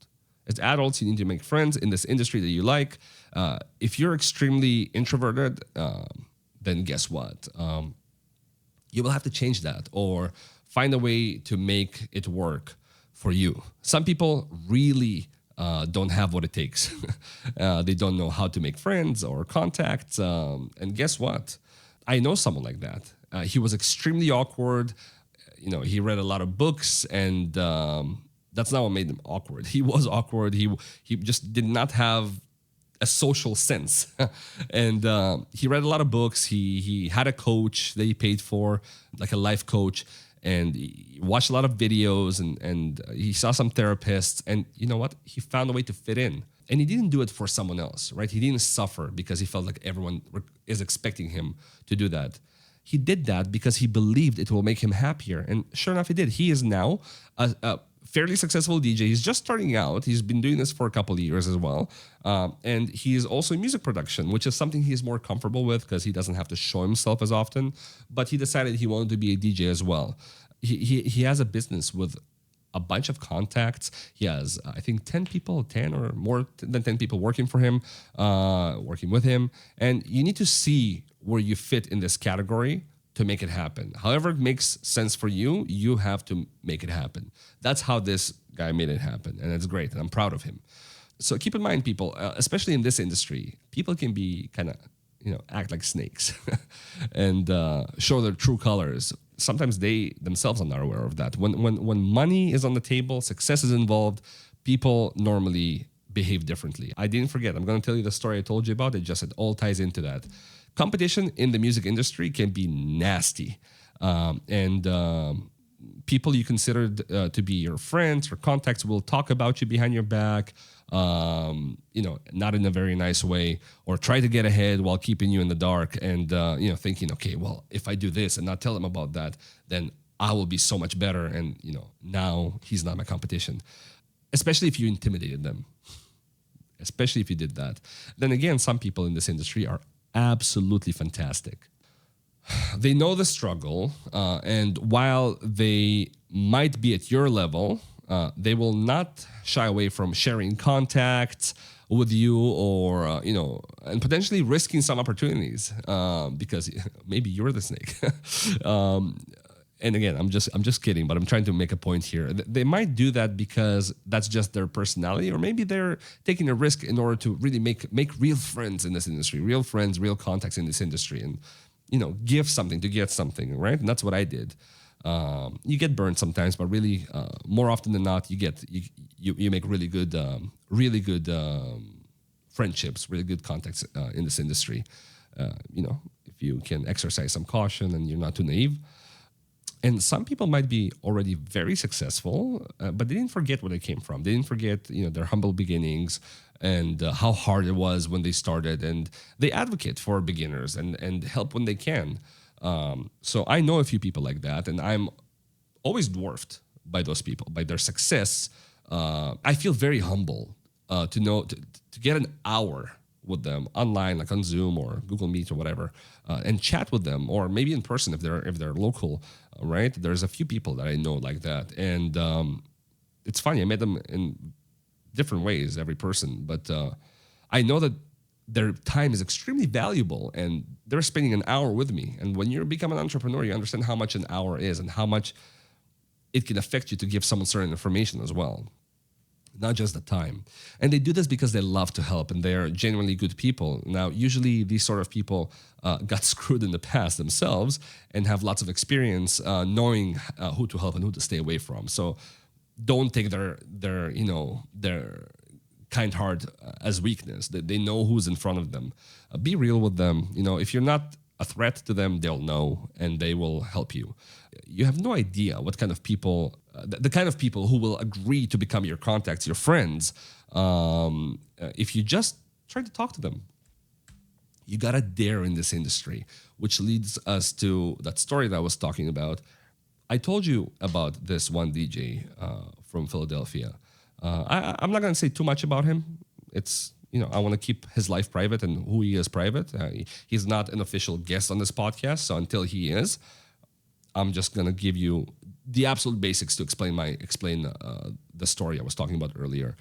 Speaker 1: As adults, you need to make friends in this industry that you like. If you're extremely introverted, then guess what? You will have to change that or find a way to make it work for you. Some people really don't have what it takes. They don't know how to make friends or contacts. And guess what? I know someone like that. He was extremely awkward. He read a lot of books, and that's not what made him awkward. He was awkward. He just did not have a social sense. And he read a lot of books. He had a coach that he paid for, like a life coach, and he watched a lot of videos, and he saw some therapists. And you know what? He found a way to fit in. And he didn't do it for someone else, right? He didn't suffer because he felt like everyone is expecting him to do that. He did that because he believed it will make him happier. And sure enough, he did. He is now a fairly successful DJ. He's just starting out. He's been doing this for a couple of years as well. And he is also in music production, which is something he's more comfortable with because he doesn't have to show himself as often. But he decided he wanted to be a DJ as well. He has a business with a bunch of contacts. He has, I think, 10 or more than 10 people working for him, working with him. And you need to see where you fit in this category to make it happen. However it makes sense for you, you have to make it happen. That's how this guy made it happen, and it's great, and I'm proud of him. So keep in mind, people, especially in this industry, people can be kind of, act like snakes and show their true colors. Sometimes they themselves are not aware of that. When money is on the table, success is involved, people normally behave differently. I didn't forget. I'm going to tell you the story I told you about. It all ties into that. Competition in the music industry can be nasty. People you consider to be your friends or contacts will talk about you behind your back, not in a very nice way, or try to get ahead while keeping you in the dark and, thinking, okay, well, if I do this and not tell him about that, then I will be so much better. And, now he's not my competition, especially if you intimidated them, especially if you did that. Then again, some people in this industry are absolutely fantastic. They know the struggle, and while they might be at your level, they will not shy away from sharing contacts with you, or and potentially risking some opportunities because maybe you're the snake. And again, I'm just kidding, but I'm trying to make a point here. They might do that because that's just their personality, or maybe they're taking a risk in order to really make real friends in this industry, real friends, real contacts in this industry, and give something to get something, right? And that's what I did. You get burned sometimes, but really, more often than not, you make really good friendships, really good contacts in this industry. If you can exercise some caution and you're not too naive. And some people might be already very successful, but they didn't forget where they came from. They didn't forget, their humble beginnings and how hard it was when they started. And they advocate for beginners and help when they can. So I know a few people like that, and I'm always dwarfed by those people, by their success. I feel very humble to get an hour with them online, like on Zoom or Google Meet or whatever, and chat with them, or maybe in person if they're local, right? There's a few people that I know like that, and it's funny. I met them in different ways, every person, but I know that their time is extremely valuable, and they're spending an hour with me. And when you become an entrepreneur, you understand how much an hour is and how much it can affect you to give someone certain information as well. Not just the time. And they do this because they love to help and they're genuinely good people. Now, usually these sort of people got screwed in the past themselves and have lots of experience knowing who to help and who to stay away from. So don't take their kind heart as weakness. They know who's in front of them. Be real with them. If you're not a threat to them, they'll know and they will help you. You have no idea what kind of people, the kind of people who will agree to become your contacts, your friends, if you just try to talk to them. You gotta dare in this industry, which leads us to that story that I was talking about. I told you about this one DJ from Philadelphia. I'm not gonna say too much about him. It's I want to keep his life private and who he is private. He's not an official guest on this podcast, so until he is, I'm just gonna give you the absolute basics to explain the story I was talking about earlier.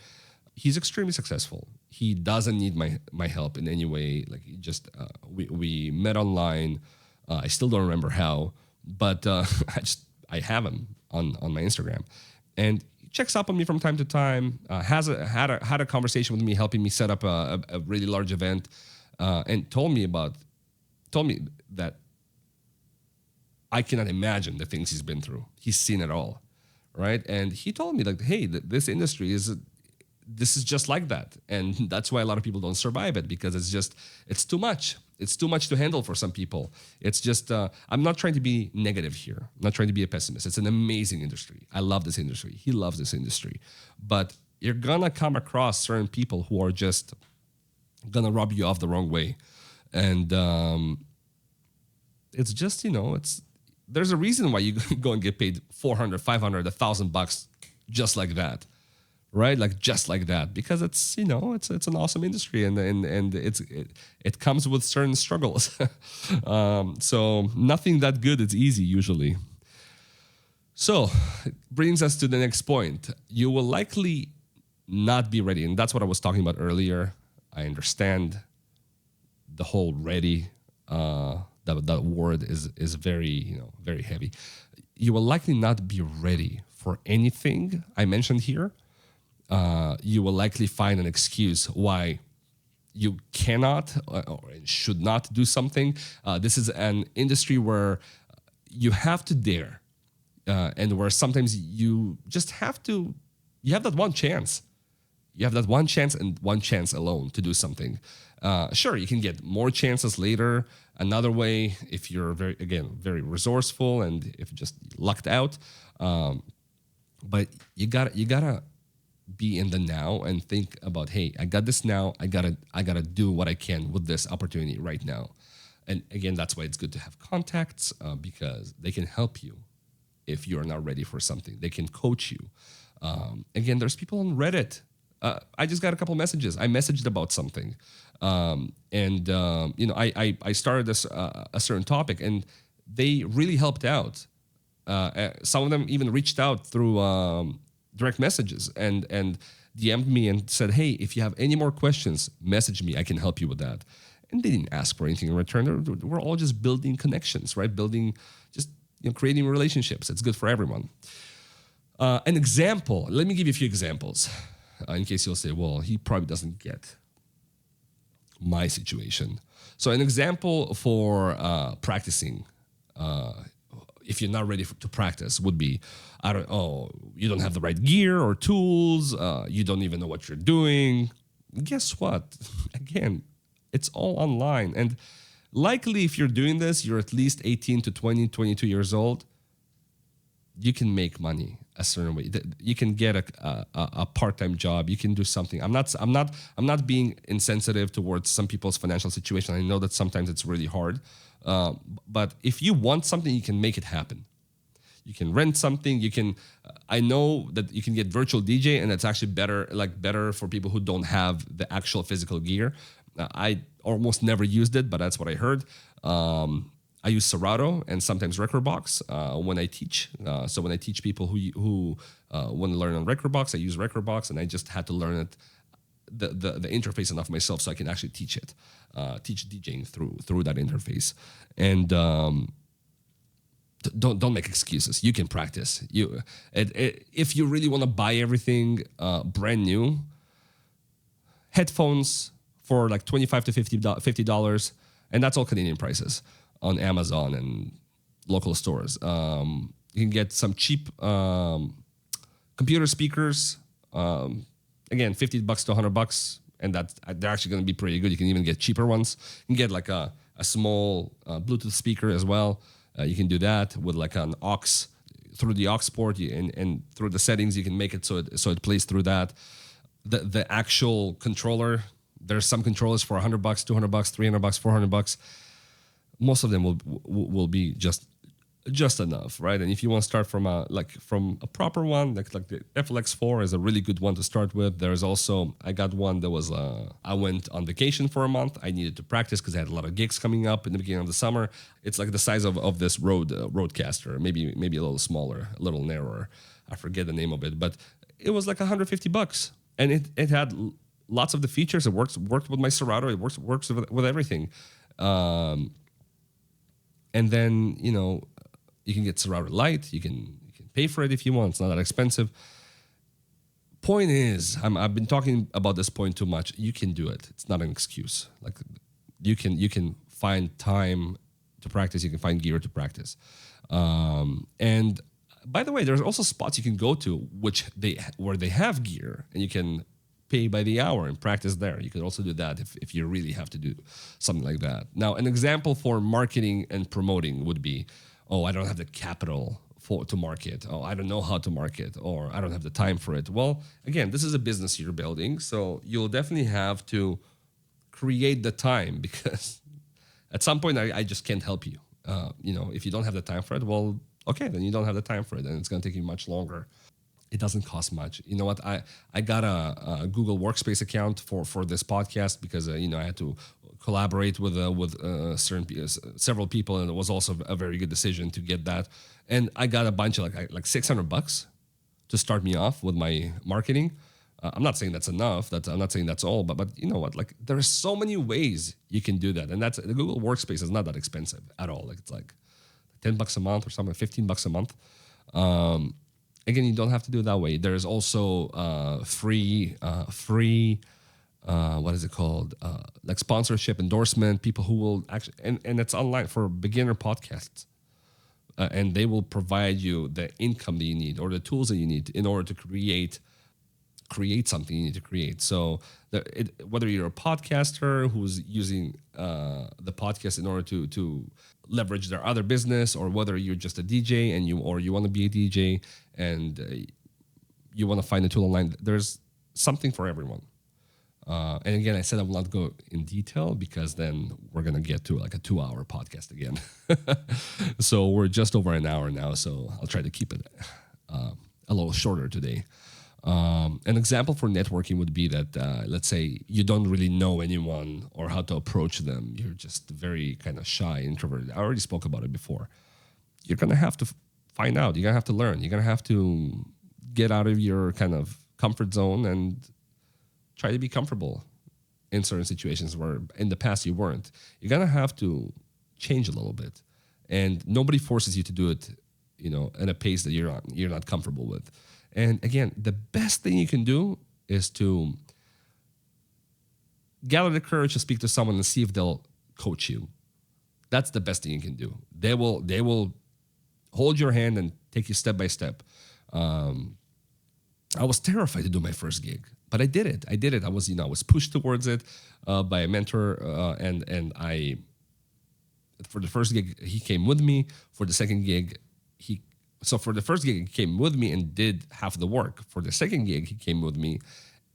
Speaker 1: He's extremely successful. He doesn't need my help in any way. Like we met online. I still don't remember how, but I have him on my Instagram, and he checks up on me from time to time. Had a conversation with me, helping me set up a really large event, and told me that I cannot imagine the things he's been through. He's seen it all, right? And he told me hey, this industry is just like that, and that's why a lot of people don't survive it, because it's too much. It's too much to handle for some people. It's just I'm not trying to be negative here. I'm not trying to be a pessimist. It's an amazing industry. I love this industry. He loves this industry, but you're gonna come across certain people who are just gonna rub you off the wrong way, and it's just there's a reason why you go and get paid $400, $500, $1,000 just like that, right? Like just like that, because it's it's an awesome industry, and it comes with certain struggles. So nothing that good is easy usually. So it brings us to the next point. You will likely not be ready, and that's what I was talking about earlier. I understand the whole ready. That word is very very heavy. You will likely not be ready for anything I mentioned here. You will likely find an excuse why you cannot or should not do something. This is an industry where you have to dare, and where sometimes you just have to. You have that one chance. You have that one chance and one chance alone to do something. Sure, you can get more chances later. Another way, if you're very resourceful and if you just lucked out, but you gotta be in the now and think about, hey, I got this now. I gotta do what I can with this opportunity right now. And again, that's why it's good to have contacts, because they can help you if you're not ready for something. They can coach you. Again, there's people on Reddit. I just got a couple messages. I messaged about something, I started this a certain topic, and they really helped out. Some of them even reached out through direct messages and DM'd me and said, "Hey, if you have any more questions, message me. I can help you with that." And they didn't ask for anything in return. We're all just building connections, right? Creating relationships. It's good for everyone. An example. Let me give you a few examples. In case you'll say, well, he probably doesn't get my situation. So an example for practicing, if you're not ready to practice, would be, you don't have the right gear or tools, you don't even know what you're doing, guess what? Again, it's all online. And likely if you're doing this, you're at least 18 to 20, 22 years old. You can make money a certain way. You can get a part-time job. You can do something. I'm not being insensitive towards some people's financial situation. I know that sometimes it's really hard. But if you want something, you can make it happen. You can rent something. You can. I know that you can get virtual DJ, and it's actually better for people who don't have the actual physical gear. I almost never used it, but that's what I heard. I use Serato and sometimes Recordbox when I teach. So when I teach people who want to learn on Recordbox, I use Recordbox, and I just had to learn it, the interface enough myself, so I can actually teach it, teach DJing through that interface. And don't make excuses. You can practice. If you really want to buy everything brand new, headphones for like $25 to $50, and that's all Canadian prices on Amazon and local stores. You can get some cheap computer speakers. Again, $50 to $100, and they're actually going to be pretty good. You can even get cheaper ones. You can get like a small Bluetooth speaker as well. You can do that with like an aux through the aux port, and through the settings you can make it so it plays through that. The actual controller. There's some controllers for $100, $200, $300, $400. Most of them will be just enough, right? And if you want to start from a proper one, like the FLX4 is a really good one to start with. There's also, I got one that was I went on vacation for a month. I needed to practice because I had a lot of gigs coming up in the beginning of the summer. It's like the size of this Roadcaster, maybe a little smaller, a little narrower. I forget the name of it, but it was like $150, and it had lots of the features. It worked with my Serato. It works with everything. And then, you can get Serato Lite. You can pay for it if you want. It's not that expensive. Point is, I've been talking about this point too much. You can do it. It's not an excuse. Like you can find time to practice. You can find gear to practice. And by the way, there's also spots you can go to where they have gear, and you can pay by the hour and practice there. You could also do that if you really have to do something like that. Now, an example for marketing and promoting would be, I don't have the capital to market. I don't know how to market, or I don't have the time for it. Well, again, this is a business you're building, so you'll definitely have to create the time, because at some point I just can't help you. If you don't have the time for it, well, okay, then you don't have the time for it, and it's going to take you much longer. It doesn't cost much. You know what? I got a Google Workspace account for this podcast because I had to collaborate with several people, and it was also a very good decision to get that. And I got a bunch of like $600 to start me off with my marketing. I'm not saying that's enough. I'm not saying that's all, but you know what? Like there are so many ways you can do that, and the Google Workspace is not that expensive at all. Like it's like $10 a month or something, $15 a month. Again, you don't have to do it that way. There's also free, what is it called? Like sponsorship, endorsement, people who will actually, and it's online for beginner podcasts. And they will provide you the income that you need or the tools that you need in order to create something you need to create. So whether you're a podcaster who's using the podcast in order to leverage their other business, or whether you're just a DJ and you want to be a DJ and you want to find a tool online, there's something for everyone. And again, I said I will not go in detail because then we're going to get to like a 2-hour podcast again. So we're just over an hour now, so I'll try to keep it a little shorter today. An example for networking would be that, let's say you don't really know anyone or how to approach them. You're just very kind of shy, introverted. I already spoke about it before. You're going to have to find out. You're going to have to learn. You're going to have to get out of your kind of comfort zone and try to be comfortable in certain situations where in the past you weren't. You're going to have to change a little bit. And nobody forces you to do it, at a pace that you're not comfortable with. And again, the best thing you can do is to gather the courage to speak to someone and see if they'll coach you. That's the best thing you can do. They will hold your hand and take you step by step. I was terrified to do my first gig, But I did it. I did it. I was pushed towards it by a mentor, and I, for the first gig, he came with me. For the second gig, for the first gig, he came with me and did half the work. For the second gig, he came with me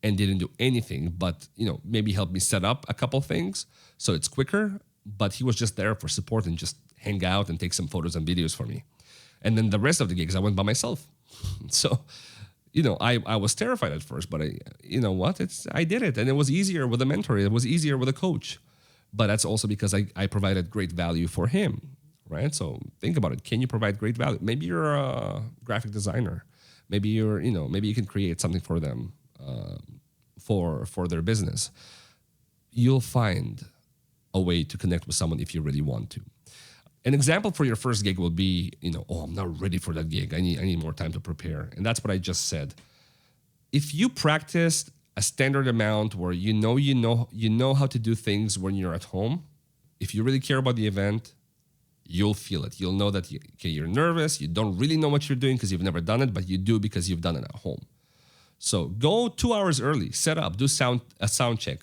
Speaker 1: and didn't do anything, but maybe helped me set up a couple things so it's quicker. But he was just there for support and just hang out and take some photos and videos for me. And then the rest of the gigs, I went by myself. So, I was terrified at first, but I did it, and it was easier with a mentor. It was easier with a coach. But that's also because I provided great value for him, right? So think about it. Can you provide great value? Maybe you're a graphic designer. Maybe maybe you can create something for them, for their business. You'll find a way to connect with someone if you really want to. An example for your first gig will be, I'm not ready for that gig. I need more time to prepare. And that's what I just said. If you practiced a standard amount where you know how to do things when you're at home, if you really care about the event, you'll feel it. You'll know that you're nervous. You don't really know what you're doing because you've never done it, but you do because you've done it at home. So go 2 hours early, set up, do a sound check.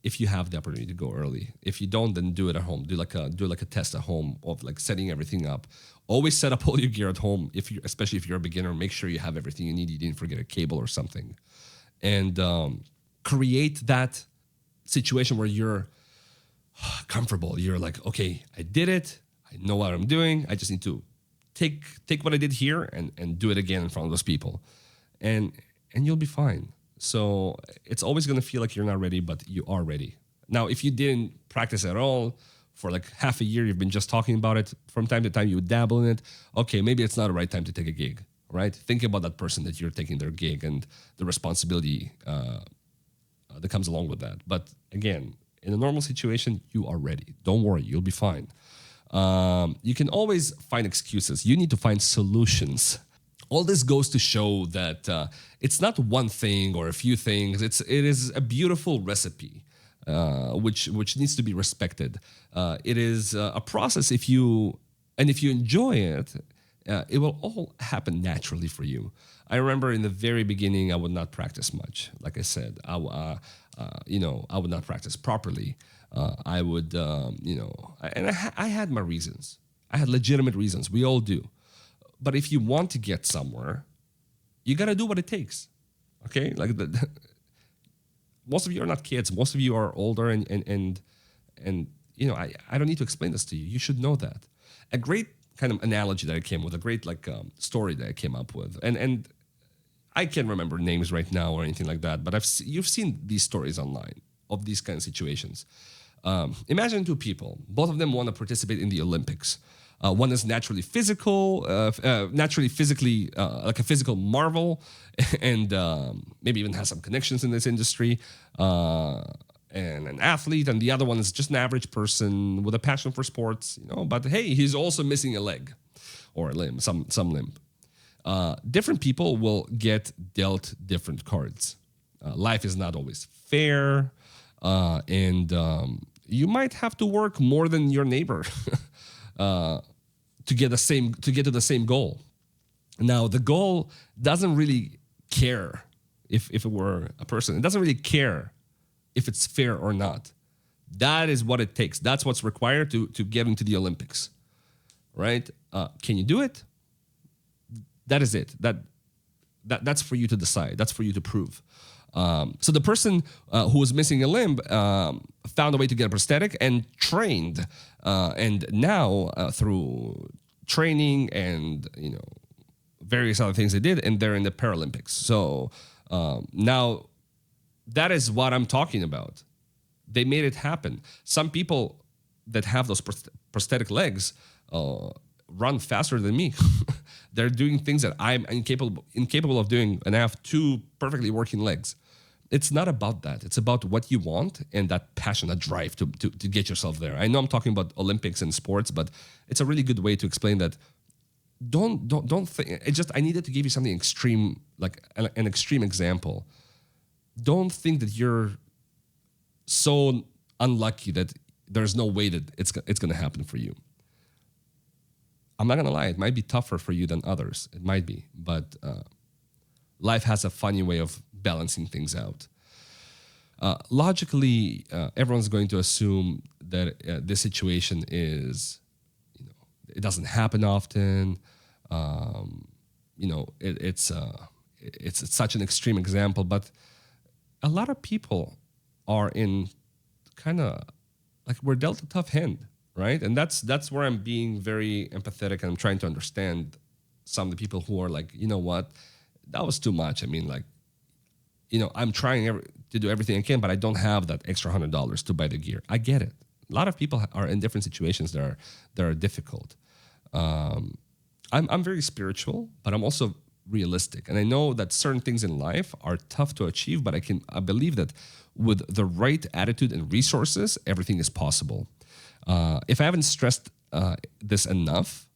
Speaker 1: If you have the opportunity to go early. If you don't, then do it at home. Do like a test at home of like setting everything up. Always set up all your gear at home. Especially if you're a beginner, make sure you have everything you need. You didn't forget a cable or something, and create that situation where you're comfortable. You're like, okay, I did it. I know what I'm doing. I just need to take what I did here and do it again in front of those people, and you'll be fine. So it's always going to feel like you're not ready, but you are ready. Now, if you didn't practice at all for like half a year, you've been just talking about it, from time to time you would dabble in it, okay, maybe it's not the right time to take a gig, right? Think about that person that you're taking their gig and the responsibility that comes along with that. But again, in a normal situation, you are ready. Don't worry, you'll be fine. You can always find excuses. You need to find solutions. All this goes to show that it's not one thing or a few things. It is a beautiful recipe, which needs to be respected. It is a process. If you enjoy it, it will all happen naturally for you. I remember in the very beginning, I would not practice much. Like I said, I would not practice properly. I would, and I had my reasons. I had legitimate reasons. We all do. But if you want to get somewhere, you got to do what it takes. Okay? Like most of you are not kids. Most of you are older and I don't need to explain this to you. You should know that. A great kind of analogy that I came with, a great story that I came up with. And I can't remember names right now or anything like that, but you've seen these stories online of these kind of situations. Imagine two people. Both of them want to participate in the Olympics. One is naturally physically like a physical marvel, and maybe even has some connections in this industry, and an athlete. And the other one is just an average person with a passion for sports, But hey, he's also missing a leg or a limb, some limb. Different people will get dealt different cards. Life is not always fair, and you might have to work more than your neighbor. To get to the same goal. Now, the goal doesn't really care if it were a person. It doesn't really care if it's fair or not. That is what it takes. That's what's required to get into the Olympics, right? Can you do it? That is it. That's for you to decide. That's for you to prove. So the person who was missing a limb found a way to get a prosthetic and trained, and now through training and various other things they did, and they're in the Paralympics. So now that is what I'm talking about. They made it happen. Some people that have those prosthetic legs run faster than me. They're doing things that I'm incapable of doing, and I have two perfectly working legs. It's not about that. It's about what you want and that passion, that drive to get yourself there. I know I'm talking about Olympics and sports, but it's a really good way to explain that. Don't think. I needed to give you something extreme, like an extreme example. Don't think that you're so unlucky that there's no way that it's going to happen for you. I'm not going to lie. It might be tougher for you than others. It might be, but life has a funny way of balancing things out. Logically, everyone's going to assume that this situation is, it doesn't happen often. It's such an extreme example, but a lot of people are in kind of like we're dealt a tough hand, right? And that's where I'm being very empathetic and I'm trying to understand some of the people who are like, you know what, that was too much. I mean, like, I'm trying to do everything I can, but I don't have that extra $100 to buy the gear. I get it. A lot of people are in different situations that are difficult. I'm very spiritual, but I'm also realistic, and I know that certain things in life are tough to achieve. But I believe that with the right attitude and resources, everything is possible. If I haven't stressed this enough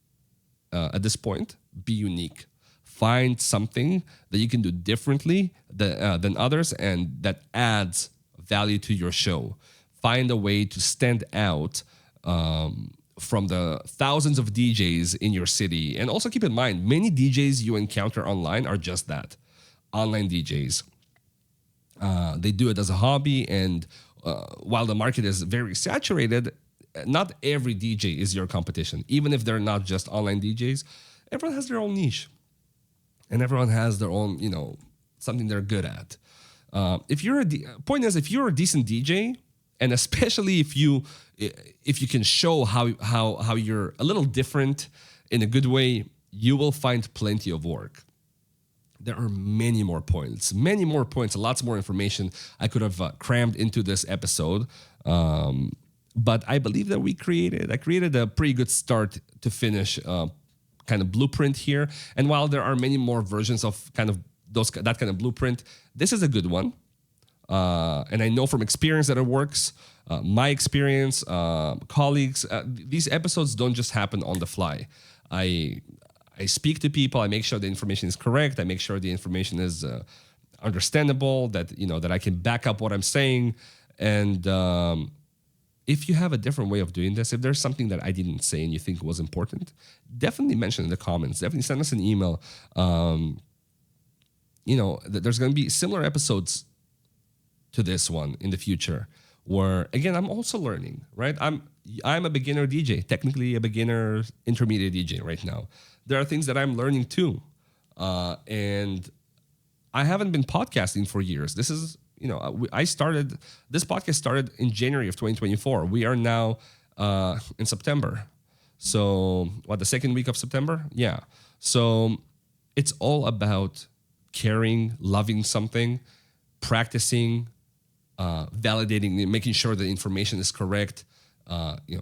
Speaker 1: at this point, be unique. Find something that you can do differently than others, and that adds value to your show. Find a way to stand out from the thousands of DJs in your city. And also keep in mind, many DJs you encounter online are just that, online DJs. They do it as a hobby, and while the market is very saturated, not every DJ is your competition. Even if they're not just online DJs, everyone has their own niche. And everyone has their own, something they're good at. If you're if you're a decent DJ, and especially if you can show how you're a little different in a good way, you will find plenty of work. There are many more points, lots more information I could have crammed into this episode. But I believe that I created a pretty good start to finish kind of blueprint here. And while there are many more versions of that kind of blueprint, this is a good one. And I know from experience that it works. My experience, colleagues, these episodes don't just happen on the fly. I speak to people. I make sure the information is correct. I make sure the information is understandable, that I can back up what I'm saying. And if you have a different way of doing this, if there's something that I didn't say and you think was important, definitely mention in the comments. Definitely send us an email. There's going to be similar episodes to this one in the future, where again I'm also learning. Right, I'm a beginner DJ, technically a beginner intermediate DJ right now. There are things that I'm learning too, and I haven't been podcasting for years. This is. This podcast started in January of 2024. We are now in September. So, the second week of September? Yeah. So, it's all about caring, loving something, practicing, validating, making sure the information is correct,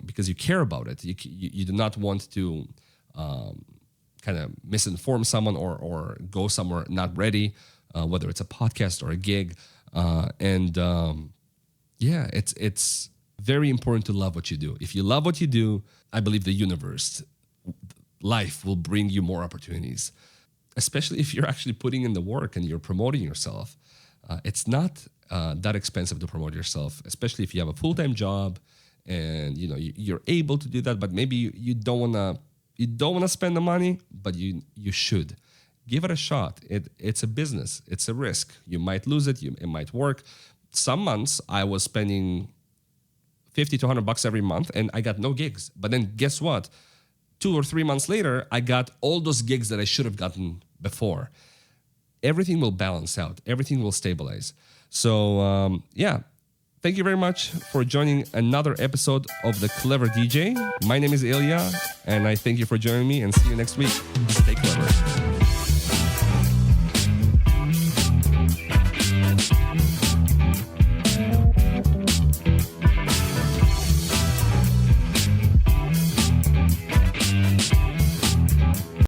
Speaker 1: because you care about it. You do not want to kind of misinform someone or go somewhere not ready, whether it's a podcast or a gig. It's very important to love what you do. If you love what you do, I believe the universe, life will bring you more opportunities, especially if you're actually putting in the work and you're promoting yourself. It's not that expensive to promote yourself, especially if you have a full-time job and you're able to do that, but maybe you don't want to spend the money, but you should. Give it a shot. It's a business. It's a risk. You might lose it. It might work. Some months I was spending $50 to $100 every month, and I got no gigs. But then guess what? 2 or 3 months later, I got all those gigs that I should have gotten before. Everything will balance out. Everything will stabilize. So thank you very much for joining another episode of The Clever DJ. My name is Ilia, and I thank you for joining me, and see you next week. Stay